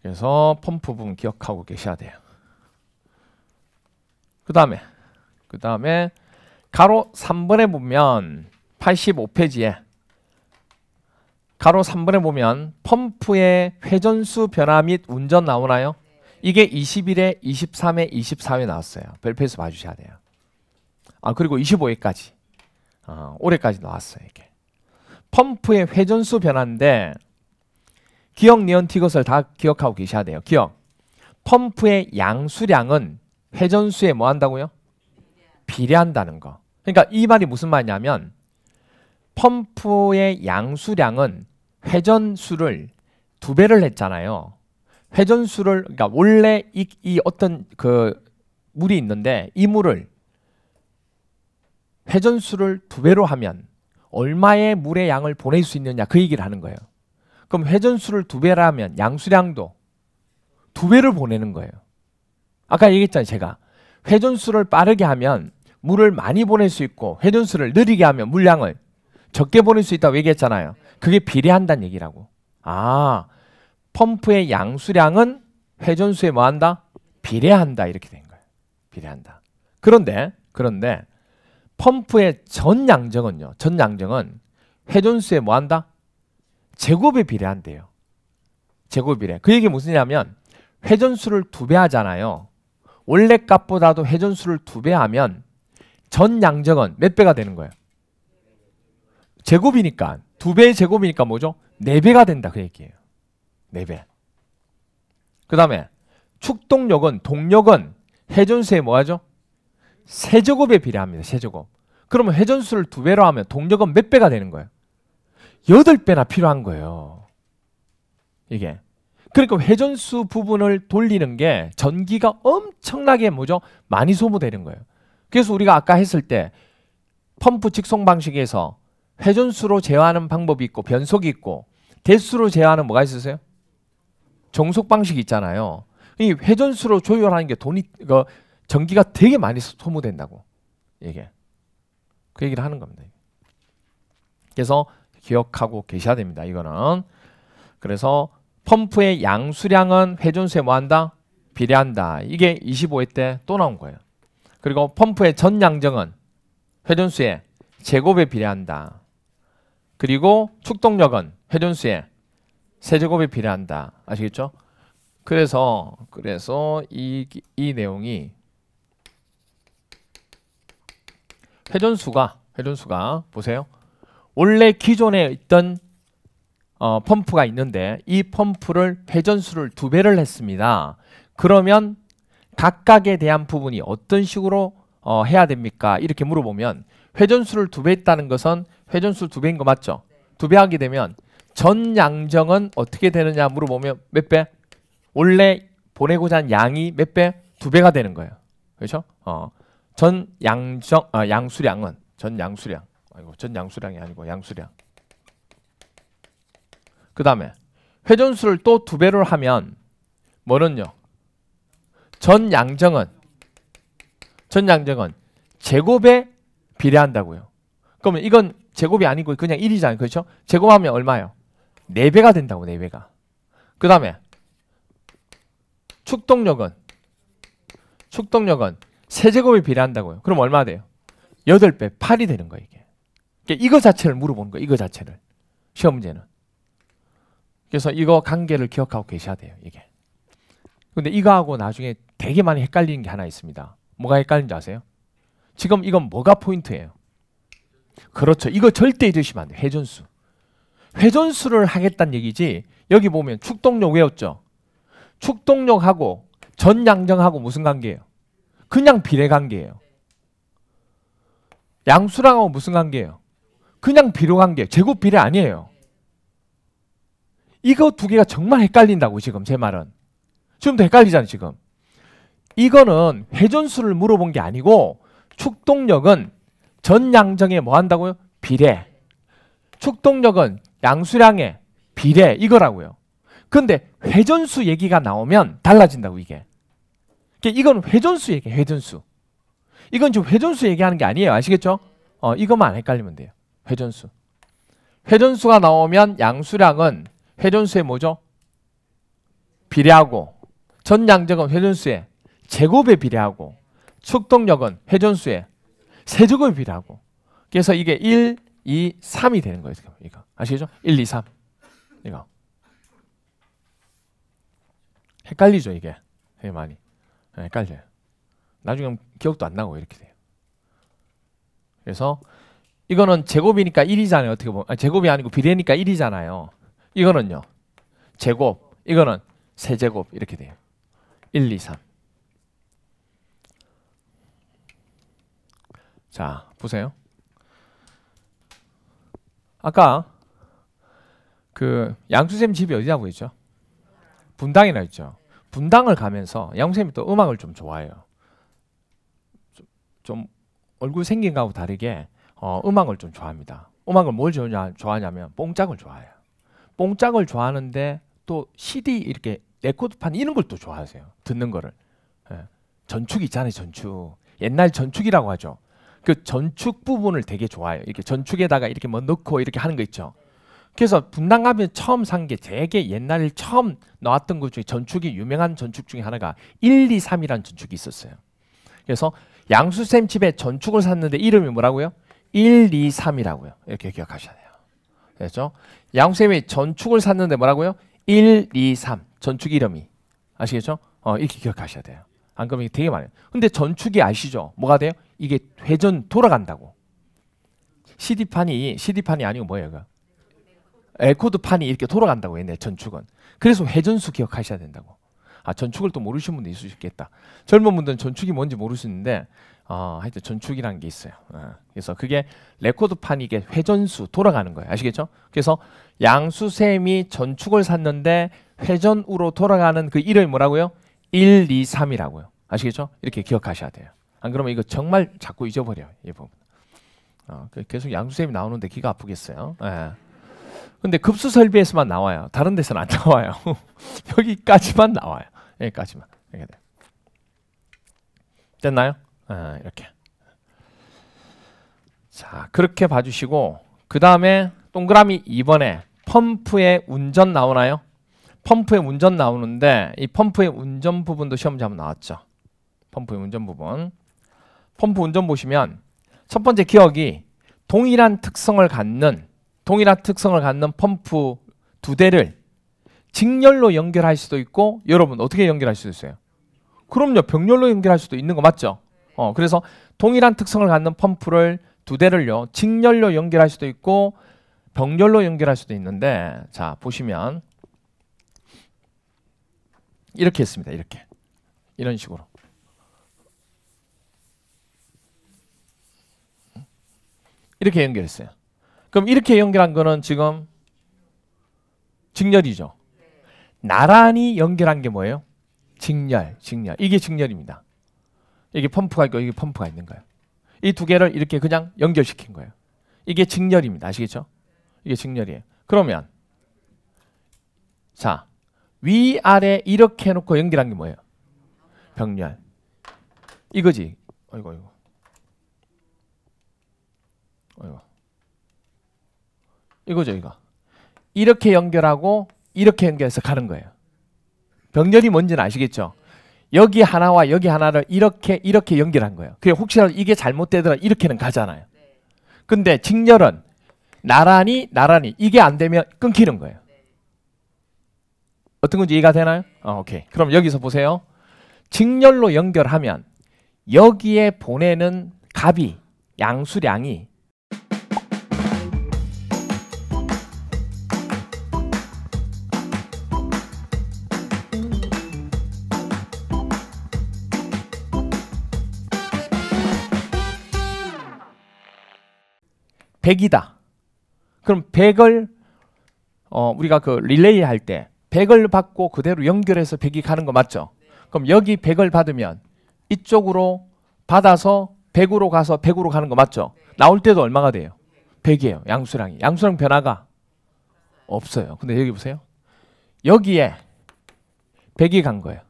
그래서 펌프 부분 기억하고 계셔야 돼요. 그 다음에 가로 3번에 보면 85페이지에 가로 3번에 보면 펌프의 회전수 변화 및 운전 나오나요? 이게 21회, 23회, 24회 나왔어요. 별표에서 봐주셔야 돼요. 그리고 25회까지 올해까지 나왔어요. 이게 펌프의 회전수 변화인데 기억, 니은, 티것을 다 기억하고 계셔야 돼요. 기억. 펌프의 양수량은 회전수에 뭐 한다고요? 비례한다는 거. 그러니까 이 말이 무슨 말이냐면 펌프의 양수량은 회전수를 2배를 했잖아요. 회전수를 그러니까 원래 이 어떤 그 물이 있는데 이 물을 회전수를 2배로 하면 얼마의 물의 양을 보낼 수 있느냐 그 얘기를 하는 거예요. 그럼 회전수를 2배라 하면 양수량도 2배를 보내는 거예요. 아까 얘기했잖아요. 제가 회전수를 빠르게 하면 물을 많이 보낼 수 있고 회전수를 느리게 하면 물량을 적게 보낼 수 있다고 얘기했잖아요. 그게 비례한다는 얘기라고. 펌프의 양수량은 회전수에 뭐한다? 비례한다 이렇게 된 거예요. 비례한다. 그런데 펌프의 전양정은요. 전양정은 회전수에 뭐한다? 제곱에 비례한대요. 제곱 비례. 그 얘기 무슨 얘기냐면 회전수를 2배 하잖아요. 원래 값보다도 회전수를 2배 하면 전양정은 몇 배가 되는 거예요? 제곱이니까 2배의 제곱이니까 뭐죠? 4배가 된다 그 얘기예요. 4배. 그 다음에 축동력은 동력은 회전수에 뭐하죠? 세제곱에 비례합니다. 세제곱. 그러면 회전수를 2배로 하면 동력은 몇 배가 되는 거예요? 8배나 필요한 거예요. 이게. 그러니까 회전수 부분을 돌리는 게 전기가 엄청나게 뭐죠? 많이 소모되는 거예요. 그래서 우리가 아까 했을 때 펌프 직송 방식에서 회전수로 제어하는 방법이 있고 변속이 있고 대수로 제어하는 뭐가 있으세요? 정속 방식이 있잖아요. 이 회전수로 조율하는 게 전기가 되게 많이 소모된다고. 이게. 그 얘기를 하는 겁니다. 그래서 기억하고 계셔야 됩니다. 이거는. 그래서 펌프의 양수량은 회전수에 뭐한다? 비례한다. 이게 25회 때 또 나온 거예요. 그리고 펌프의 전양정은 회전수에 제곱에 비례한다. 그리고 축동력은 회전수에 세제곱에 비례한다. 아시겠죠? 그래서 이 내용이 회전수가 보세요. 원래 기존에 있던 펌프가 있는데 이 펌프를 회전수를 2배를 했습니다. 그러면 각각에 대한 부분이 어떤 식으로 해야 됩니까? 이렇게 물어보면 회전수를 2배 했다는 것은 회전수 2배인 거 맞죠? 2배 하게 되면 전양정은 어떻게 되느냐 물어보면 몇 배? 원래 보내고자 한 양이 몇 배? 2배가 되는 거예요. 그렇죠? 양수량은 전양수량이 아니고 양수량. 그 다음에 회전수를 또 2배를 하면 뭐는요? 전양정은 제곱에 비례한다고요. 그러면 이건 제곱이 아니고 그냥 1이잖아요. 그렇죠? 제곱하면 얼마예요? 4배가 된다고. 4배가. 그 다음에 축동력은 세제곱에 비례한다고요. 그럼 얼마 돼요? 8배, 8이 되는 거예요. 이게. 그러니까 이거 자체를 물어보는 거예요. 이거 자체를. 시험 문제는. 그래서 이거 관계를 기억하고 계셔야 돼요. 이게. 근데 이거하고 나중에 되게 많이 헷갈리는 게 하나 있습니다. 뭐가 헷갈리는지 아세요? 지금 이건 뭐가 포인트예요? 그렇죠. 이거 절대 잊으시면 안 돼요. 회전수. 회전수를 하겠다는 얘기지. 여기 보면 축동력 외웠죠? 축동력하고 전양정하고 무슨 관계예요? 그냥 비례 관계예요. 양수량하고 무슨 관계예요? 그냥 비례 관계. 제곱 비례 아니에요. 이거 두 개가 정말 헷갈린다고 지금 제 말은. 지금도 헷갈리잖아요. 지금. 이거는 회전수를 물어본 게 아니고 축동력은 전양정에 뭐 한다고요? 비례. 축동력은 양수량에 비례 이거라고요. 그런데 회전수 얘기가 나오면 달라진다고 이게. 이건 회전수 얘기예요. 회전수. 이건 지금 회전수 얘기하는 게 아니에요. 아시겠죠? 이것만 안 헷갈리면 돼요. 회전수. 회전수가 나오면 양수량은 회전수에 뭐죠? 비례하고, 전량적은 회전수에 제곱에 비례하고, 축동력은 회전수에 세제곱에 비례하고. 그래서 이게 1, 2, 3이 되는 거예요. 이거. 아시겠죠? 1, 2, 3. 이거. 헷갈리죠, 이게. 되게 많이. 헷갈려요. 나중에 기억도 안 나고 이렇게 돼요. 그래서 이거는 제곱이니까 1이잖아요. 어떻게 보면. 제곱이 아니고 비례니까 1이잖아요. 이거는요. 제곱. 이거는 세제곱 이렇게 돼요. 1, 2, 3. 자, 보세요. 아까 그 양수쌤 집이 어디라고 했죠? 분당이라 했죠. 분당을 가면서 양수쌤이 또 음악을 좀 좋아해요. 좀 얼굴 생긴 거하고 다르게 음악을 좀 좋아합니다. 음악을 뭘 좋아하냐면 뽕짝을 좋아해요. 뽕짝을 좋아하는데 또 CD 이렇게 레코드판 이런 걸 또 좋아하세요. 듣는 거를. 전축 있잖아요. 전축. 옛날 전축이라고 하죠. 그 전축 부분을 되게 좋아해요. 이렇게 전축에다가 이렇게 뭐 넣고 이렇게 하는 거 있죠. 그래서 분당 가면 처음 산 게 되게 옛날에 처음 나왔던 것 중에 전축이 유명한 전축 중에 하나가 1, 2, 3이라는 전축이 있었어요. 그래서 양수쌤 집에 전축을 샀는데 이름이 뭐라고요? 1, 2, 3이라고요. 이렇게 기억하셔야 돼요. 그렇죠? 양수쌤이 전축을 샀는데 뭐라고요? 1, 2, 3. 전축 이름이. 아시겠죠? 이렇게 기억하셔야 돼요. 안 그러면 이게 되게 많아요. 근데 전축이 아시죠? 뭐가 돼요? 이게 회전 돌아간다고. CD판이 아니고 뭐예요? 그? 레코드판이 이렇게 돌아간다고 했네. 전축은. 그래서 회전수 기억하셔야 된다고. 전축을 또 모르시는 분도 있을 수 있겠다. 젊은 분들은 전축이 뭔지 모르시는데 하여튼 전축이라는 게 있어요. 그래서 그게 레코드판이 이게 회전수 돌아가는 거예요. 아시겠죠? 그래서 양수쌤이 전축을 샀는데 회전으로 돌아가는 그 이름이 뭐라고요? 1, 2, 3이라고요. 아시겠죠? 이렇게 기억하셔야 돼요. 안 그러면 이거 정말 자꾸 잊어버려요. 이 부분. 계속 양수쌤이 나오는데 기가 아프겠어요. 근데 급수 설비에서만 나와요. 다른 데서는 안 나와요. 여기까지만 나와요. 여기까지만. 이렇게 돼요. 됐나요? 이렇게. 자, 그렇게 봐주시고 그 다음에 동그라미 2번에 펌프의 운전 나오나요? 펌프의 운전 나오는데 이 펌프의 운전 부분도 시험 문제 한번 나왔죠. 펌프의 운전 부분. 펌프 운전 보시면 첫 번째 기억이 동일한 특성을 갖는 펌프 두 대를 직렬로 연결할 수도 있고 여러분 어떻게 연결할 수도 있어요? 그럼요. 병렬로 연결할 수도 있는 거 맞죠? 그래서 동일한 특성을 갖는 펌프를 두 대를요. 직렬로 연결할 수도 있고 병렬로 연결할 수도 있는데 자 보시면 이렇게 했습니다. 이렇게. 이런 식으로. 이렇게 연결했어요. 그럼 이렇게 연결한 거는 지금 직렬이죠. 나란히 연결한 게 뭐예요? 직렬. 이게 직렬입니다. 이게 펌프가 있고 이게 펌프가 있는 거예요. 이 두 개를 이렇게 그냥 연결시킨 거예요. 이게 직렬입니다. 아시겠죠? 이게 직렬이에요. 그러면 자 위아래 이렇게 해놓고 연결한 게 뭐예요? 병렬. 이거지. 어이구. 이거죠, 이거. 이렇게 연결하고 이렇게 연결해서 가는 거예요. 병렬이 뭔지는 아시겠죠? 여기 하나와 여기 하나를 이렇게 연결한 거예요. 그게 혹시라도 이게 잘못되더라 이렇게는 가잖아요. 근데 직렬은 나란히 이게 안 되면 끊기는 거예요. 어떤 건지 이해가 되나요? 오케이. 그럼 여기서 보세요. 직렬로 연결하면 여기에 보내는 값이 양수량이 백이다. 그럼 100을 우리가 그 릴레이 할 때 100을 받고 그대로 연결해서 100이 가는 거 맞죠? 그럼 여기 100을 받으면 이쪽으로 받아서 100으로 가서 100으로 가는 거 맞죠? 나올 때도 얼마가 돼요? 100이에요. 양수량이. 양수량 변화가 없어요. 근데 여기 보세요. 여기에 100이 간 거예요.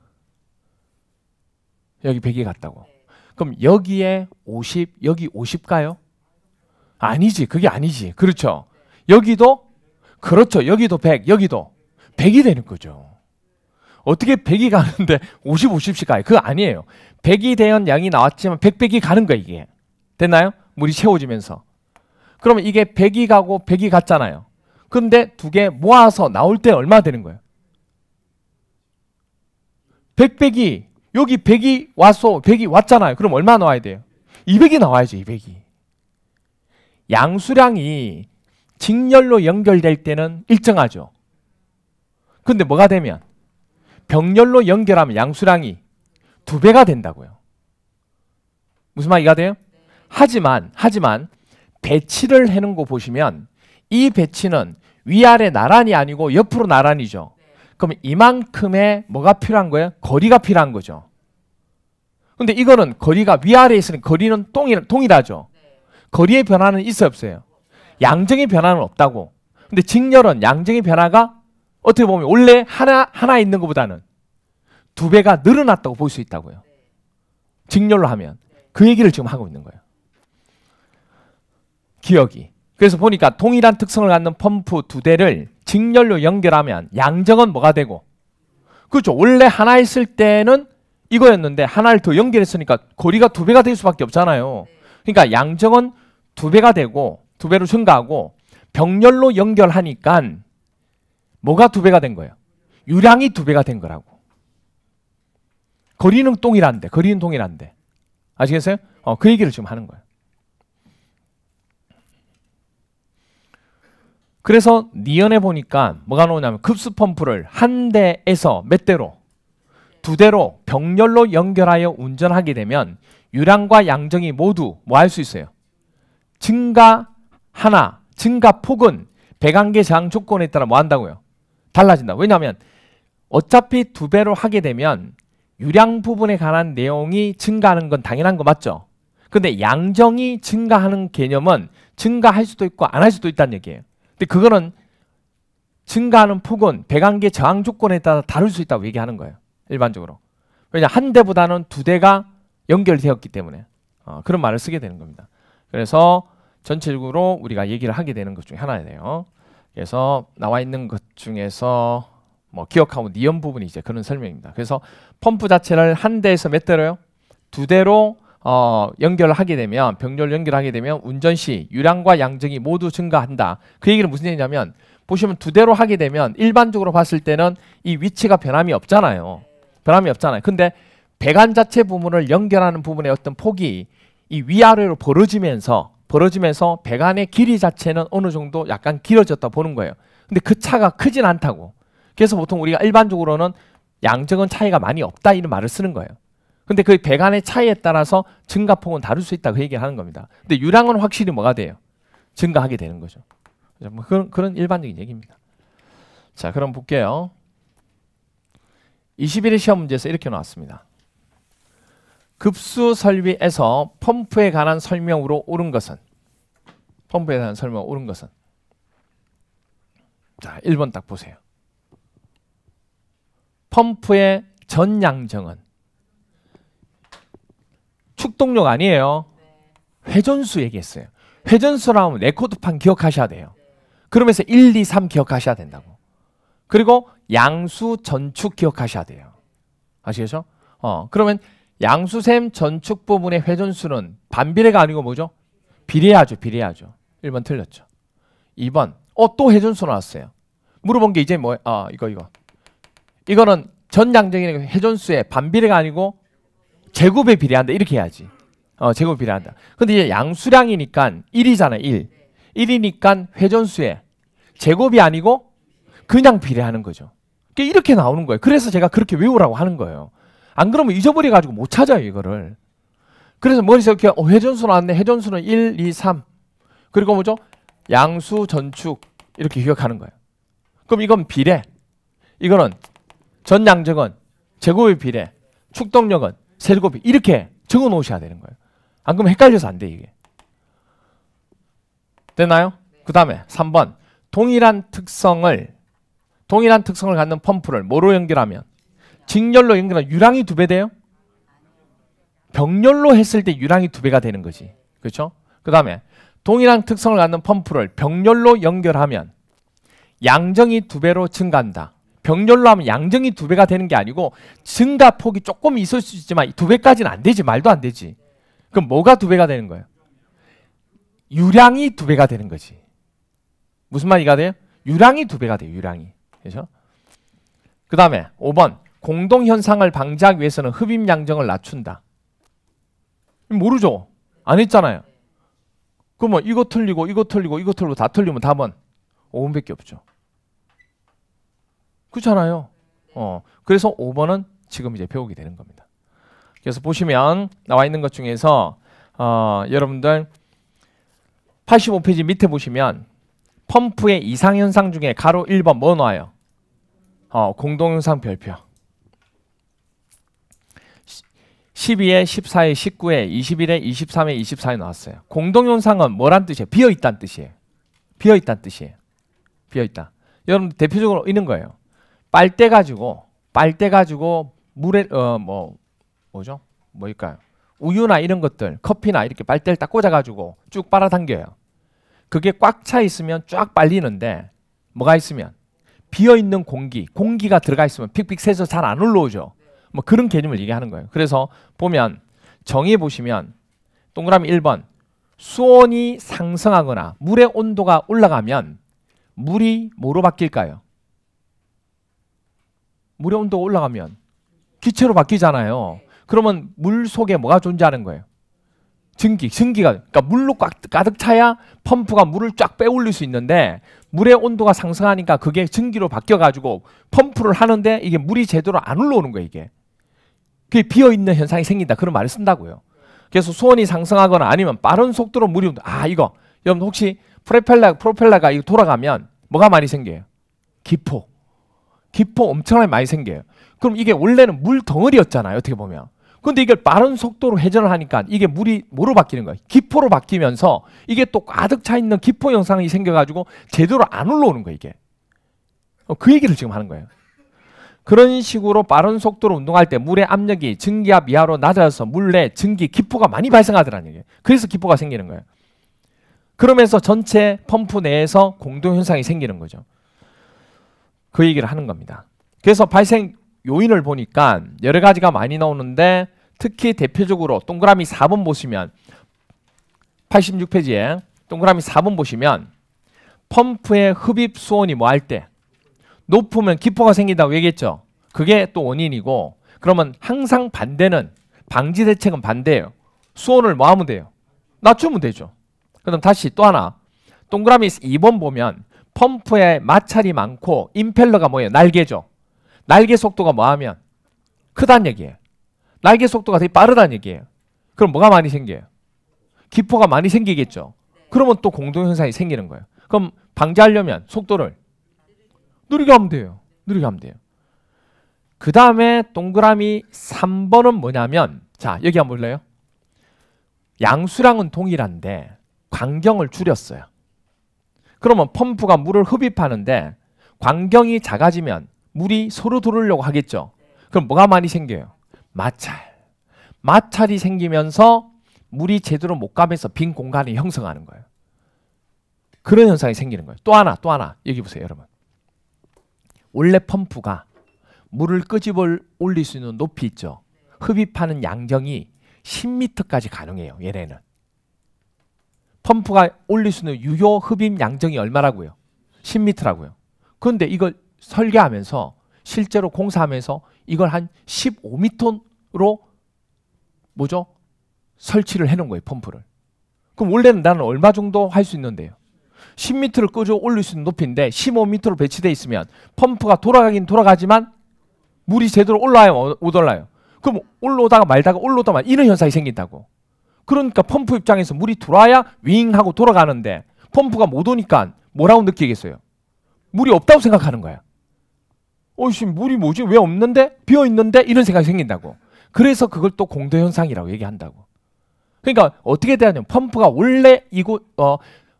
여기 100이 갔다고. 그럼 여기에 50, 여기 50 가요? 아니지. 그게 아니지. 그렇죠. 여기도 그렇죠. 여기도 100, 여기도 100이 되는 거죠. 어떻게 100이 가는데 50, 50씩 가요? 그거 아니에요. 100이 대한 양이 나왔지만 100, 100이 가는 거예요. 이게. 됐나요? 물이 채워지면서. 그러면 이게 100이 가고 100이 갔잖아요. 근데 두 개 모아서 나올 때 얼마 되는 거예요? 100, 100이 여기 100이 왔어. 100이 왔잖아요. 그럼 얼마 나와야 돼요? 200이 나와야죠. 200이. 양수량이 직렬로 연결될 때는 일정하죠. 근데 뭐가 되면 병렬로 연결하면 양수량이 2배가 된다고요. 무슨 말 이해가 돼요? 하지만 배치를 해놓은 거 보시면 이 배치는 위아래 나란히 아니고 옆으로 나란히죠. 그럼 이만큼의 뭐가 필요한 거예요? 거리가 필요한 거죠. 근데 이거는 거리가 위아래에 있으니 거리는 동일하죠. 거리의 변화는 있어요, 없어요? 양정의 변화는 없다고. 근데 직렬은 양정의 변화가 어떻게 보면 원래 하나 있는 것보다는 2배가 늘어났다고 볼 수 있다고요. 직렬로 하면. 그 얘기를 지금 하고 있는 거예요. 기억이. 그래서 보니까 동일한 특성을 갖는 펌프 2대를 직렬로 연결하면 양정은 뭐가 되고? 그렇죠. 원래 하나 있을 때는 이거였는데 하나를 더 연결했으니까 거리가 2배가 될 수밖에 없잖아요. 그러니까 양정은 2배가 되고 2배로 증가하고 병렬로 연결하니까 뭐가 2배가 된 거예요? 유량이 2배가 된 거라고. 거리는 동일한데. 아시겠어요? 그 얘기를 지금 하는 거예요. 그래서 니은에 보니까 뭐가 나오냐면 급수 펌프를 한 대에서 몇 대로? 2대로 병렬로 연결하여 운전하게 되면 유량과 양정이 모두 뭐 할 수 있어요? 증가폭은 배관계 저항 조건에 따라 뭐 한다고요? 달라진다. 왜냐하면 어차피 2배로 하게 되면 유량 부분에 관한 내용이 증가하는 건 당연한 거 맞죠? 근데 양정이 증가하는 개념은 증가할 수도 있고 안 할 수도 있다는 얘기예요. 근데 그거는 증가하는 폭은 배관계 저항 조건에 따라 다를 수 있다고 얘기하는 거예요. 일반적으로. 왜냐 한 대보다는 2대가 연결되었기 때문에 그런 말을 쓰게 되는 겁니다. 그래서 전체적으로 우리가 얘기를 하게 되는 것 중에 하나예요. 그래서 나와 있는 것 중에서 뭐 기억하고 니은 부분이 이제 그런 설명입니다. 그래서 펌프 자체를 한 대에서 몇 대로요? 2대로 연결을 하게 되면 병렬 연결하게 되면 운전 시 유량과 양정이 모두 증가한다. 그 얘기는 무슨 얘기냐면 보시면 2대로 하게 되면 일반적으로 봤을 때는 이 위치가 변함이 없잖아요. 근데 배관 자체 부분을 연결하는 부분의 어떤 폭이 이 위아래로 벌어지면서 배관의 길이 자체는 어느 정도 약간 길어졌다 보는 거예요. 근데 그 차가 크진 않다고. 그래서 보통 우리가 일반적으로는 양정은 차이가 많이 없다 이런 말을 쓰는 거예요. 근데 그 배관의 차이에 따라서 증가폭은 다를 수 있다 그 얘기를 하는 겁니다. 근데 유량은 확실히 뭐가 돼요? 증가하게 되는 거죠. 뭐 그런 일반적인 얘기입니다. 자, 그럼 볼게요. 21회 시험 문제에서 이렇게 나왔습니다. 급수 설비에서 펌프에 관한 설명으로 옳은 것은? 자, 1번 딱 보세요. 펌프의 전 양정은 축동력 아니에요. 회전수 얘기했어요. 회전수라면 레코드판 기억하셔야 돼요. 그러면서 1, 2, 3 기억하셔야 된다고. 그리고 양수 전축 기억하셔야 돼요. 아시겠죠? 그러면 양수샘 전축 부분의 회전수는 반비례가 아니고 뭐죠? 비례하죠. 1번 틀렸죠. 2번 또 회전수 나왔어요. 물어본 게 이제 뭐예요? 이거는 전 양정이니까 회전수의 반비례가 아니고 제곱에 비례한다 이렇게 해야지. 제곱에 비례한다. 근데 이제 양수량이니까 1이잖아요. 1. 1이니까 회전수의 제곱이 아니고 그냥 비례하는 거죠. 이렇게 나오는 거예요. 그래서 제가 그렇게 외우라고 하는 거예요. 안 그러면 잊어버려가지고 못 찾아요 이거를. 그래서 머릿속에 이렇게 회전수 나왔네. 회전수는 1, 2, 3. 그리고 뭐죠? 양수, 전축 이렇게 기억하는 거예요. 그럼 이건 비례. 이거는 전 양정은 제곱의 비례. 축동력은 세제곱이 이렇게 적어 놓으셔야 되는 거예요. 안 그러면 헷갈려서 안 돼 이게. 됐나요? 그 다음에 3번 동일한 특성을 동일한 특성을 갖는 펌프를 뭐로 연결하면? 직렬로 연결하면 유량이 2배 돼요? 병렬로 했을 때 유량이 2배가 되는 거지. 그렇죠? 그 다음에 동일한 특성을 갖는 펌프를 병렬로 연결하면 양정이 2배로 증가한다. 병렬로 하면 양정이 2배가 되는 게 아니고 증가폭이 조금 있을 수 있지만 2배까지는 안 되지. 말도 안 되지. 그럼 뭐가 2배가 되는 거예요? 유량이 2배가 되는 거지. 무슨 말이가 돼요? 유량이 2배가 돼요. 유량이. 그렇죠? 그 다음에 5번 공동현상을 방지하기 위해서는 흡입 양정을 낮춘다. 모르죠? 안 했잖아요. 그러면 이거 틀리고 이거 틀리고 이거 틀리고 다 틀리면 답은 5번밖에 없죠. 그렇잖아요. 그래서 5번은 지금 이제 배우게 되는 겁니다. 그래서 보시면 나와 있는 것 중에서 여러분들 85페이지 밑에 보시면 펌프의 이상현상 중에 가로 1번 뭐 나와요? 공동현상 별표 12에 14에 19에 21에 23에 24에 나왔어요. 공동현상은 뭐란 뜻이에요? 비어있다는 뜻이에요. 비어있다는 뜻이에요. 비어있다. 여러분 대표적으로 있는 거예요. 빨대 가지고 물에 뭐죠? 뭐일까요? 우유나 이런 것들, 커피나 이렇게 빨대를 딱 꽂아가지고 쭉 빨아당겨요. 그게 꽉 차 있으면 쫙 빨리는데 뭐가 있으면 비어있는 공기가 들어가 있으면 픽픽 새서 잘 안 올라오죠. 뭐 그런 개념을 얘기하는 거예요. 그래서 보면 정의해 보시면 동그라미 1번 수온이 상승하거나 물의 온도가 올라가면 물이 뭐로 바뀔까요? 물의 온도가 올라가면 기체로 바뀌잖아요. 그러면 물 속에 뭐가 존재하는 거예요? 증기가 그러니까 물로 가득 차야 펌프가 물을 쫙 빼올릴 수 있는데 물의 온도가 상승하니까 그게 증기로 바뀌어가지고 펌프를 하는데 이게 물이 제대로 안 올라오는 거예요. 이게 그게 비어있는 현상이 생긴다 그런 말을 쓴다고요. 그래서 수온이 상승하거나 아니면 빠른 속도로 물이 이거 여러분 혹시 프로펠러가 이거 돌아가면 뭐가 많이 생겨요? 기포 엄청나게 많이 생겨요. 그럼 이게 원래는 물 덩어리였잖아요. 어떻게 보면. 근데 이걸 빠른 속도로 회전을 하니까 이게 물이 뭐로 바뀌는 거예요? 기포로 바뀌면서 이게 또 가득 차 있는 기포 현상이 생겨가지고 제대로 안 올라오는 거예요. 이게. 그 얘기를 지금 하는 거예요. 그런 식으로 빠른 속도로 운동할 때 물의 압력이 증기압 이하로 낮아져서 물 내 증기, 기포가 많이 발생하더라는 얘기예요. 그래서 기포가 생기는 거예요. 그러면서 전체 펌프 내에서 공동현상이 생기는 거죠. 그 얘기를 하는 겁니다. 그래서 발생 요인을 보니까 여러 가지가 많이 나오는데 특히 대표적으로 동그라미 4번 보시면 86페이지에 동그라미 4번 보시면 펌프의 흡입 수온이 뭐 할 때 높으면 기포가 생긴다고 얘기했죠. 그게 또 원인이고 그러면 항상 반대는 방지 대책은 반대예요. 수온을 뭐 하면 돼요? 낮추면 되죠. 그럼 다시 또 하나 동그라미 2번 보면 펌프에 마찰이 많고 임펠러가 뭐예요? 날개죠. 날개 속도가 뭐하면 크다는 얘기예요. 날개 속도가 되게 빠르다는 얘기예요. 그럼 뭐가 많이 생겨요? 기포가 많이 생기겠죠. 그러면 또 공동현상이 생기는 거예요. 그럼 방지하려면 속도를 느리게 하면 돼요. 그 다음에 동그라미 3번은 뭐냐면 자 여기 한번 볼래요? 양수량은 동일한데 광경을 줄였어요. 그러면 펌프가 물을 흡입하는데 광경이 작아지면 물이 서로 들어오려고 하겠죠. 그럼 뭐가 많이 생겨요? 마찰이 생기면서 물이 제대로 못 가면서 빈 공간이 형성하는 거예요. 그런 현상이 생기는 거예요. 또 하나 여기 보세요 여러분. 원래 펌프가 물을 끄집어 올릴 수 있는 높이 있죠. 흡입하는 양정이 10m까지 가능해요. 얘네는. 펌프가 올릴 수 있는 유효 흡입 양정이 얼마라고요? 10m라고요. 그런데 이걸 설계하면서 실제로 공사하면서 이걸 한 15m로 뭐죠? 설치를 해놓은 거예요. 펌프를. 그럼 원래는 나는 얼마 정도 할 수 있는데요? 10m를 끄져 올릴 수 있는 높이인데 15m로 배치되어 있으면 펌프가 돌아가긴 돌아가지만 물이 제대로 올라와요? 못 올라요? 그럼 올라오다가 말다가 이런 현상이 생긴다고. 그러니까 펌프 입장에서 물이 들어와야 윙 하고 돌아가는데 펌프가 못 오니까 뭐라고 느끼겠어요? 물이 없다고 생각하는 거야. 어이씨 물이 뭐지? 왜 없는데? 비어있는데? 이런 생각이 생긴다고. 그래서 그걸 또 공동현상이라고 얘기한다고. 그러니까 어떻게 되냐면 펌프가 원래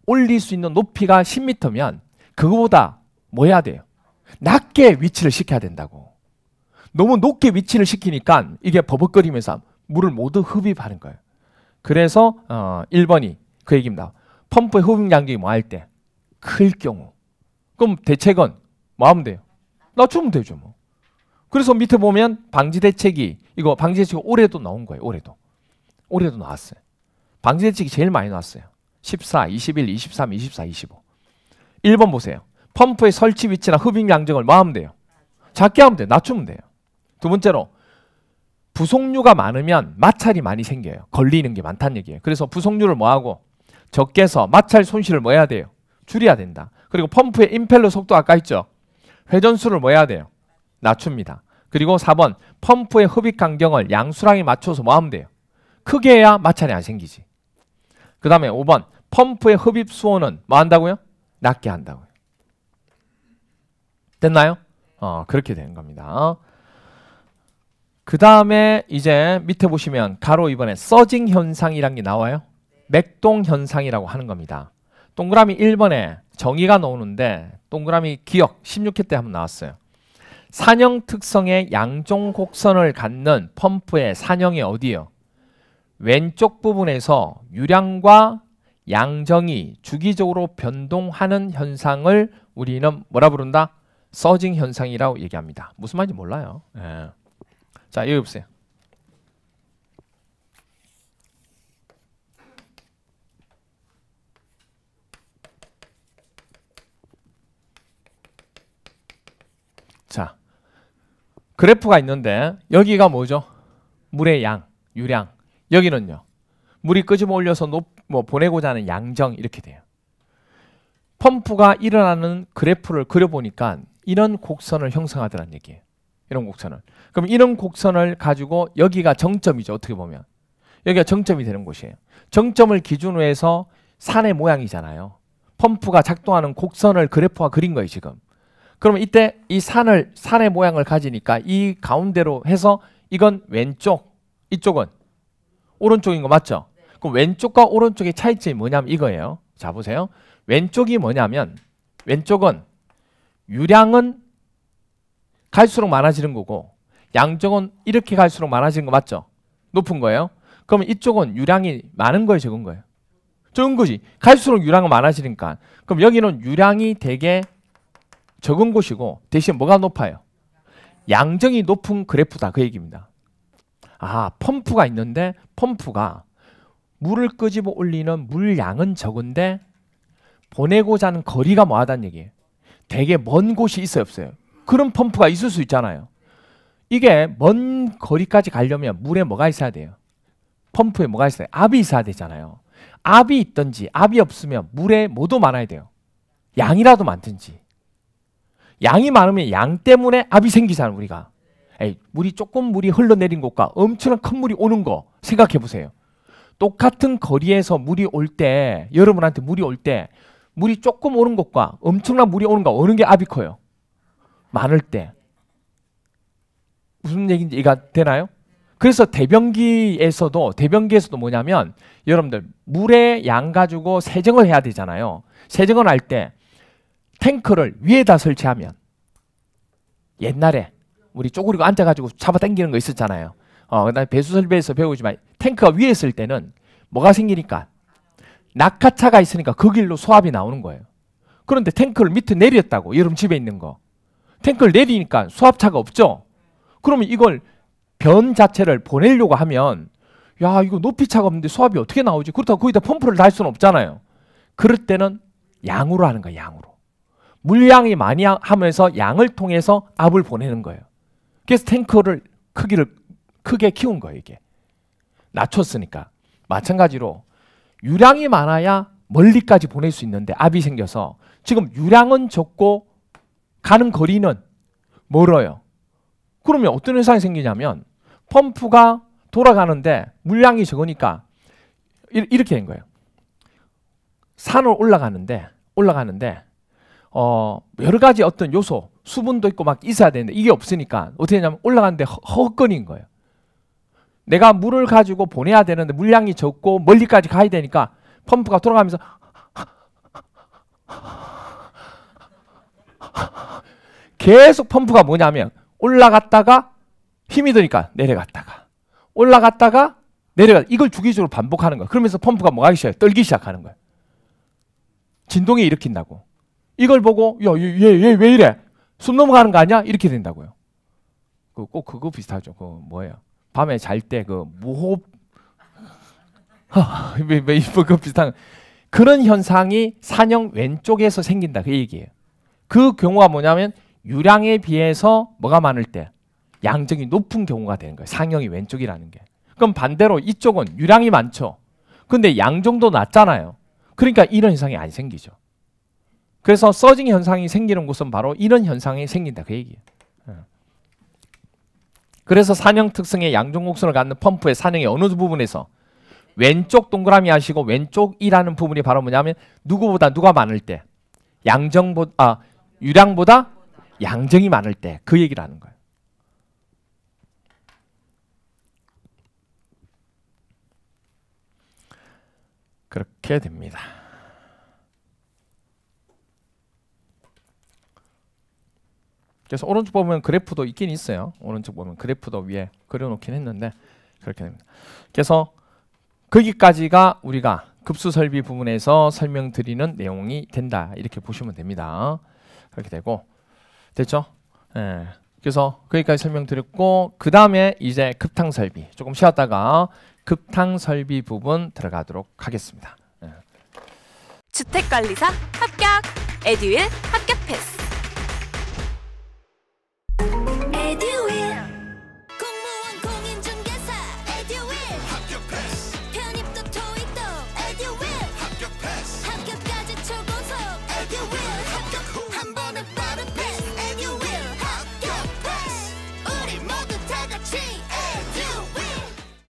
올릴 수 있는 높이가 10m면 그거보다 뭐 해야 돼요? 낮게 위치를 시켜야 된다고. 너무 높게 위치를 시키니까 이게 버벅거리면서 물을 모두 흡입하는 거예요. 그래서 1번이 그 얘기입니다. 펌프의 흡입 양적이 뭐 할 때? 클 경우. 그럼 대책은 뭐 하면 돼요? 낮추면 되죠 뭐. 그래서 밑에 보면 방지대책이 이거 방지대책이 올해도 나온 거예요. 올해도 나왔어요. 방지대책이 제일 많이 나왔어요. 14, 21, 23, 24, 25. 1번 보세요. 펌프의 설치 위치나 흡입 양적을 뭐 하면 돼요? 작게 하면 돼요. 낮추면 돼요. 두 번째로 부속류가 많으면 마찰이 많이 생겨요. 걸리는 게 많다는 얘기예요. 그래서 부속류를 뭐 하고 적게 해서 마찰 손실을 뭐 해야 돼요? 줄여야 된다. 그리고 펌프의 임펠러 속도 아까 했죠? 회전수를 뭐 해야 돼요? 낮춥니다. 그리고 4번 펌프의 흡입 간격을 양수량에 맞춰서 뭐 하면 돼요? 크게 해야 마찰이 안 생기지. 그 다음에 5번 펌프의 흡입 수온은 뭐 한다고요? 낮게 한다고요. 됐나요? 그렇게 되는 겁니다. 그 다음에 이제 밑에 보시면 가로 2번에 서징 현상이란 게 나와요. 맥동 현상이라고 하는 겁니다. 동그라미 1번에 정의가 나오는데 동그라미 기억 16회 때 한번 나왔어요. 산형 특성의 양종 곡선을 갖는 펌프의 산형이 어디예요? 왼쪽 부분에서 유량과 양정이 주기적으로 변동하는 현상을 우리는 뭐라 부른다? 서징 현상이라고 얘기합니다. 무슨 말인지 몰라요. 예. 자, 여기 보세요. 자, 그래프가 있는데 여기가 뭐죠? 물의 양, 유량. 여기는요. 물이 끄집어 올려서 보내고자 하는 양정 이렇게 돼요. 펌프가 일어나는 그래프를 그려보니까 이런 곡선을 형성하더란 얘기예요. 이런 곡선을. 그럼 이런 곡선을 가지고 여기가 정점이죠. 어떻게 보면. 여기가 정점이 되는 곳이에요. 정점을 기준으로 해서 산의 모양이잖아요. 펌프가 작동하는 곡선을 그래프화 그린 거예요. 지금. 그러면 이때 이 산의 모양을 가지니까 이 가운데로 해서 이건 왼쪽, 이쪽은 오른쪽인 거 맞죠? 그럼 왼쪽과 오른쪽의 차이점이 뭐냐면 이거예요. 자, 보세요. 왼쪽이 뭐냐면 왼쪽은 유량은 갈수록 많아지는 거고 양쪽은 이렇게 갈수록 많아지는 거 맞죠? 높은 거예요. 그러면 이쪽은 유량이 많은 거예요? 적은 거예요? 적은 거지. 갈수록 유량은 많아지니까. 그럼 여기는 유량이 되게 적은 곳이고 대신 뭐가 높아요? 양정이 높은 그래프다. 그 얘기입니다. 아, 펌프가 있는데 펌프가 물을 끄집어 올리는 물량은 적은데 보내고자 하는 거리가 뭐하다는 얘기예요. 되게 먼 곳이 있어요, 없어요? 그런 펌프가 있을 수 있잖아요. 이게 먼 거리까지 가려면 물에 뭐가 있어야 돼요? 펌프에 뭐가 있어요? 압이 있어야 되잖아요. 압이 있든지 압이 없으면 물에 뭐도 많아야 돼요. 양이라도 많든지. 양이 많으면 양 때문에 압이 생기잖아요, 우리가. 물이 흘러내린 곳과 엄청난 큰 물이 오는 거 생각해 보세요. 똑같은 거리에서 물이 올 때, 여러분한테 물이 올 때 물이 조금 오는 것과 엄청난 물이 오는 거 어느 게 압이 커요? 많을 때. 무슨 얘기인지 이해가 되나요? 그래서 대변기에서도 뭐냐면 여러분들 물의 양 가지고 세정을 해야 되잖아요. 세정을 할 때 탱크를 위에다 설치하면 옛날에 우리 쪼그리고 앉아가지고 잡아당기는 거 있었잖아요. 그다음에 배수설비에서 배우지만 탱크가 위에 있을 때는 뭐가 생기니까 낙하차가 있으니까 그 길로 소압이 나오는 거예요. 그런데 탱크를 밑에 내렸다고 여러분 집에 있는 거 탱크를 내리니까 수압차가 없죠. 그러면 이걸 변 자체를 보내려고 하면 야 이거 높이차가 없는데 수압이 어떻게 나오지? 그렇다고 거기다 펌프를 달 수는 없잖아요. 그럴 때는 양으로 하는 거예요. 양으로. 물량이 많이 하면서 양을 통해서 압을 보내는 거예요. 그래서 탱크를 크기를 크게 키운 거예요. 이게 낮췄으니까. 마찬가지로 유량이 많아야 멀리까지 보낼 수 있는데 압이 생겨서 지금 유량은 적고 가는 거리는 멀어요. 그러면 어떤 현상이 생기냐면 펌프가 돌아가는데 물량이 적으니까 이렇게 된 거예요. 산을 올라가는데 여러 가지 어떤 요소, 수분도 있고 막 있어야 되는데 이게 없으니까 어떻게 되냐면 올라가는데 허걱거린 거예요. 내가 물을 가지고 보내야 되는데 물량이 적고 멀리까지 가야 되니까 펌프가 돌아가면서 계속 펌프가 뭐냐면 올라갔다가 힘이 드니까 내려갔다가 올라갔다가 내려가 이걸 주기적으로 반복하는 거야. 그러면서 펌프가 뭐 하기 시작해? 떨기 시작하는 거야. 진동이 일으킨다고. 이걸 보고 얘 왜 이래? 숨 넘어가는 거 아니야? 이렇게 된다고요. 꼭 그거 비슷하죠. 그 뭐예요? 밤에 잘 때 그 무호흡 그거 비슷한 그런 현상이 산형 왼쪽에서 생긴다 그 얘기예요. 그 경우가 뭐냐면 유량에 비해서 뭐가 많을 때 양적이 높은 경우가 되는 거예요. 상형이 왼쪽이라는 게. 그럼 반대로 이쪽은 유량이 많죠. 근데 양정도 낮잖아요. 그러니까 이런 현상이 안 생기죠. 그래서 서징 현상이 생기는 곳은 바로 이런 현상이 생긴다 그 얘기예요. 그래서 산형 특성의 양정 곡선을 갖는 펌프의 산형의 어느 부분에서 왼쪽 동그라미 하시고 왼쪽이라는 부분이 바로 뭐냐면 누가 많을 때 유량보다 양정이 많을 때 그 얘기를 하는 거예요. 그렇게 됩니다. 그래서 오른쪽 보면 그래프도 있긴 있어요. 오른쪽 보면 그래프도 위에 그려놓긴 했는데 그렇게 됩니다. 그래서 거기까지가 우리가 급수설비 부분에서 설명드리는 내용이 된다. 이렇게 보시면 됩니다. 그렇게 되고 됐죠? 예. 그래서 거기까지 설명드렸고 그 다음에 이제 급탕설비 조금 쉬었다가 급탕설비 부분 들어가도록 하겠습니다. 예. 주택관리사 합격! 에듀윌 합격 패스!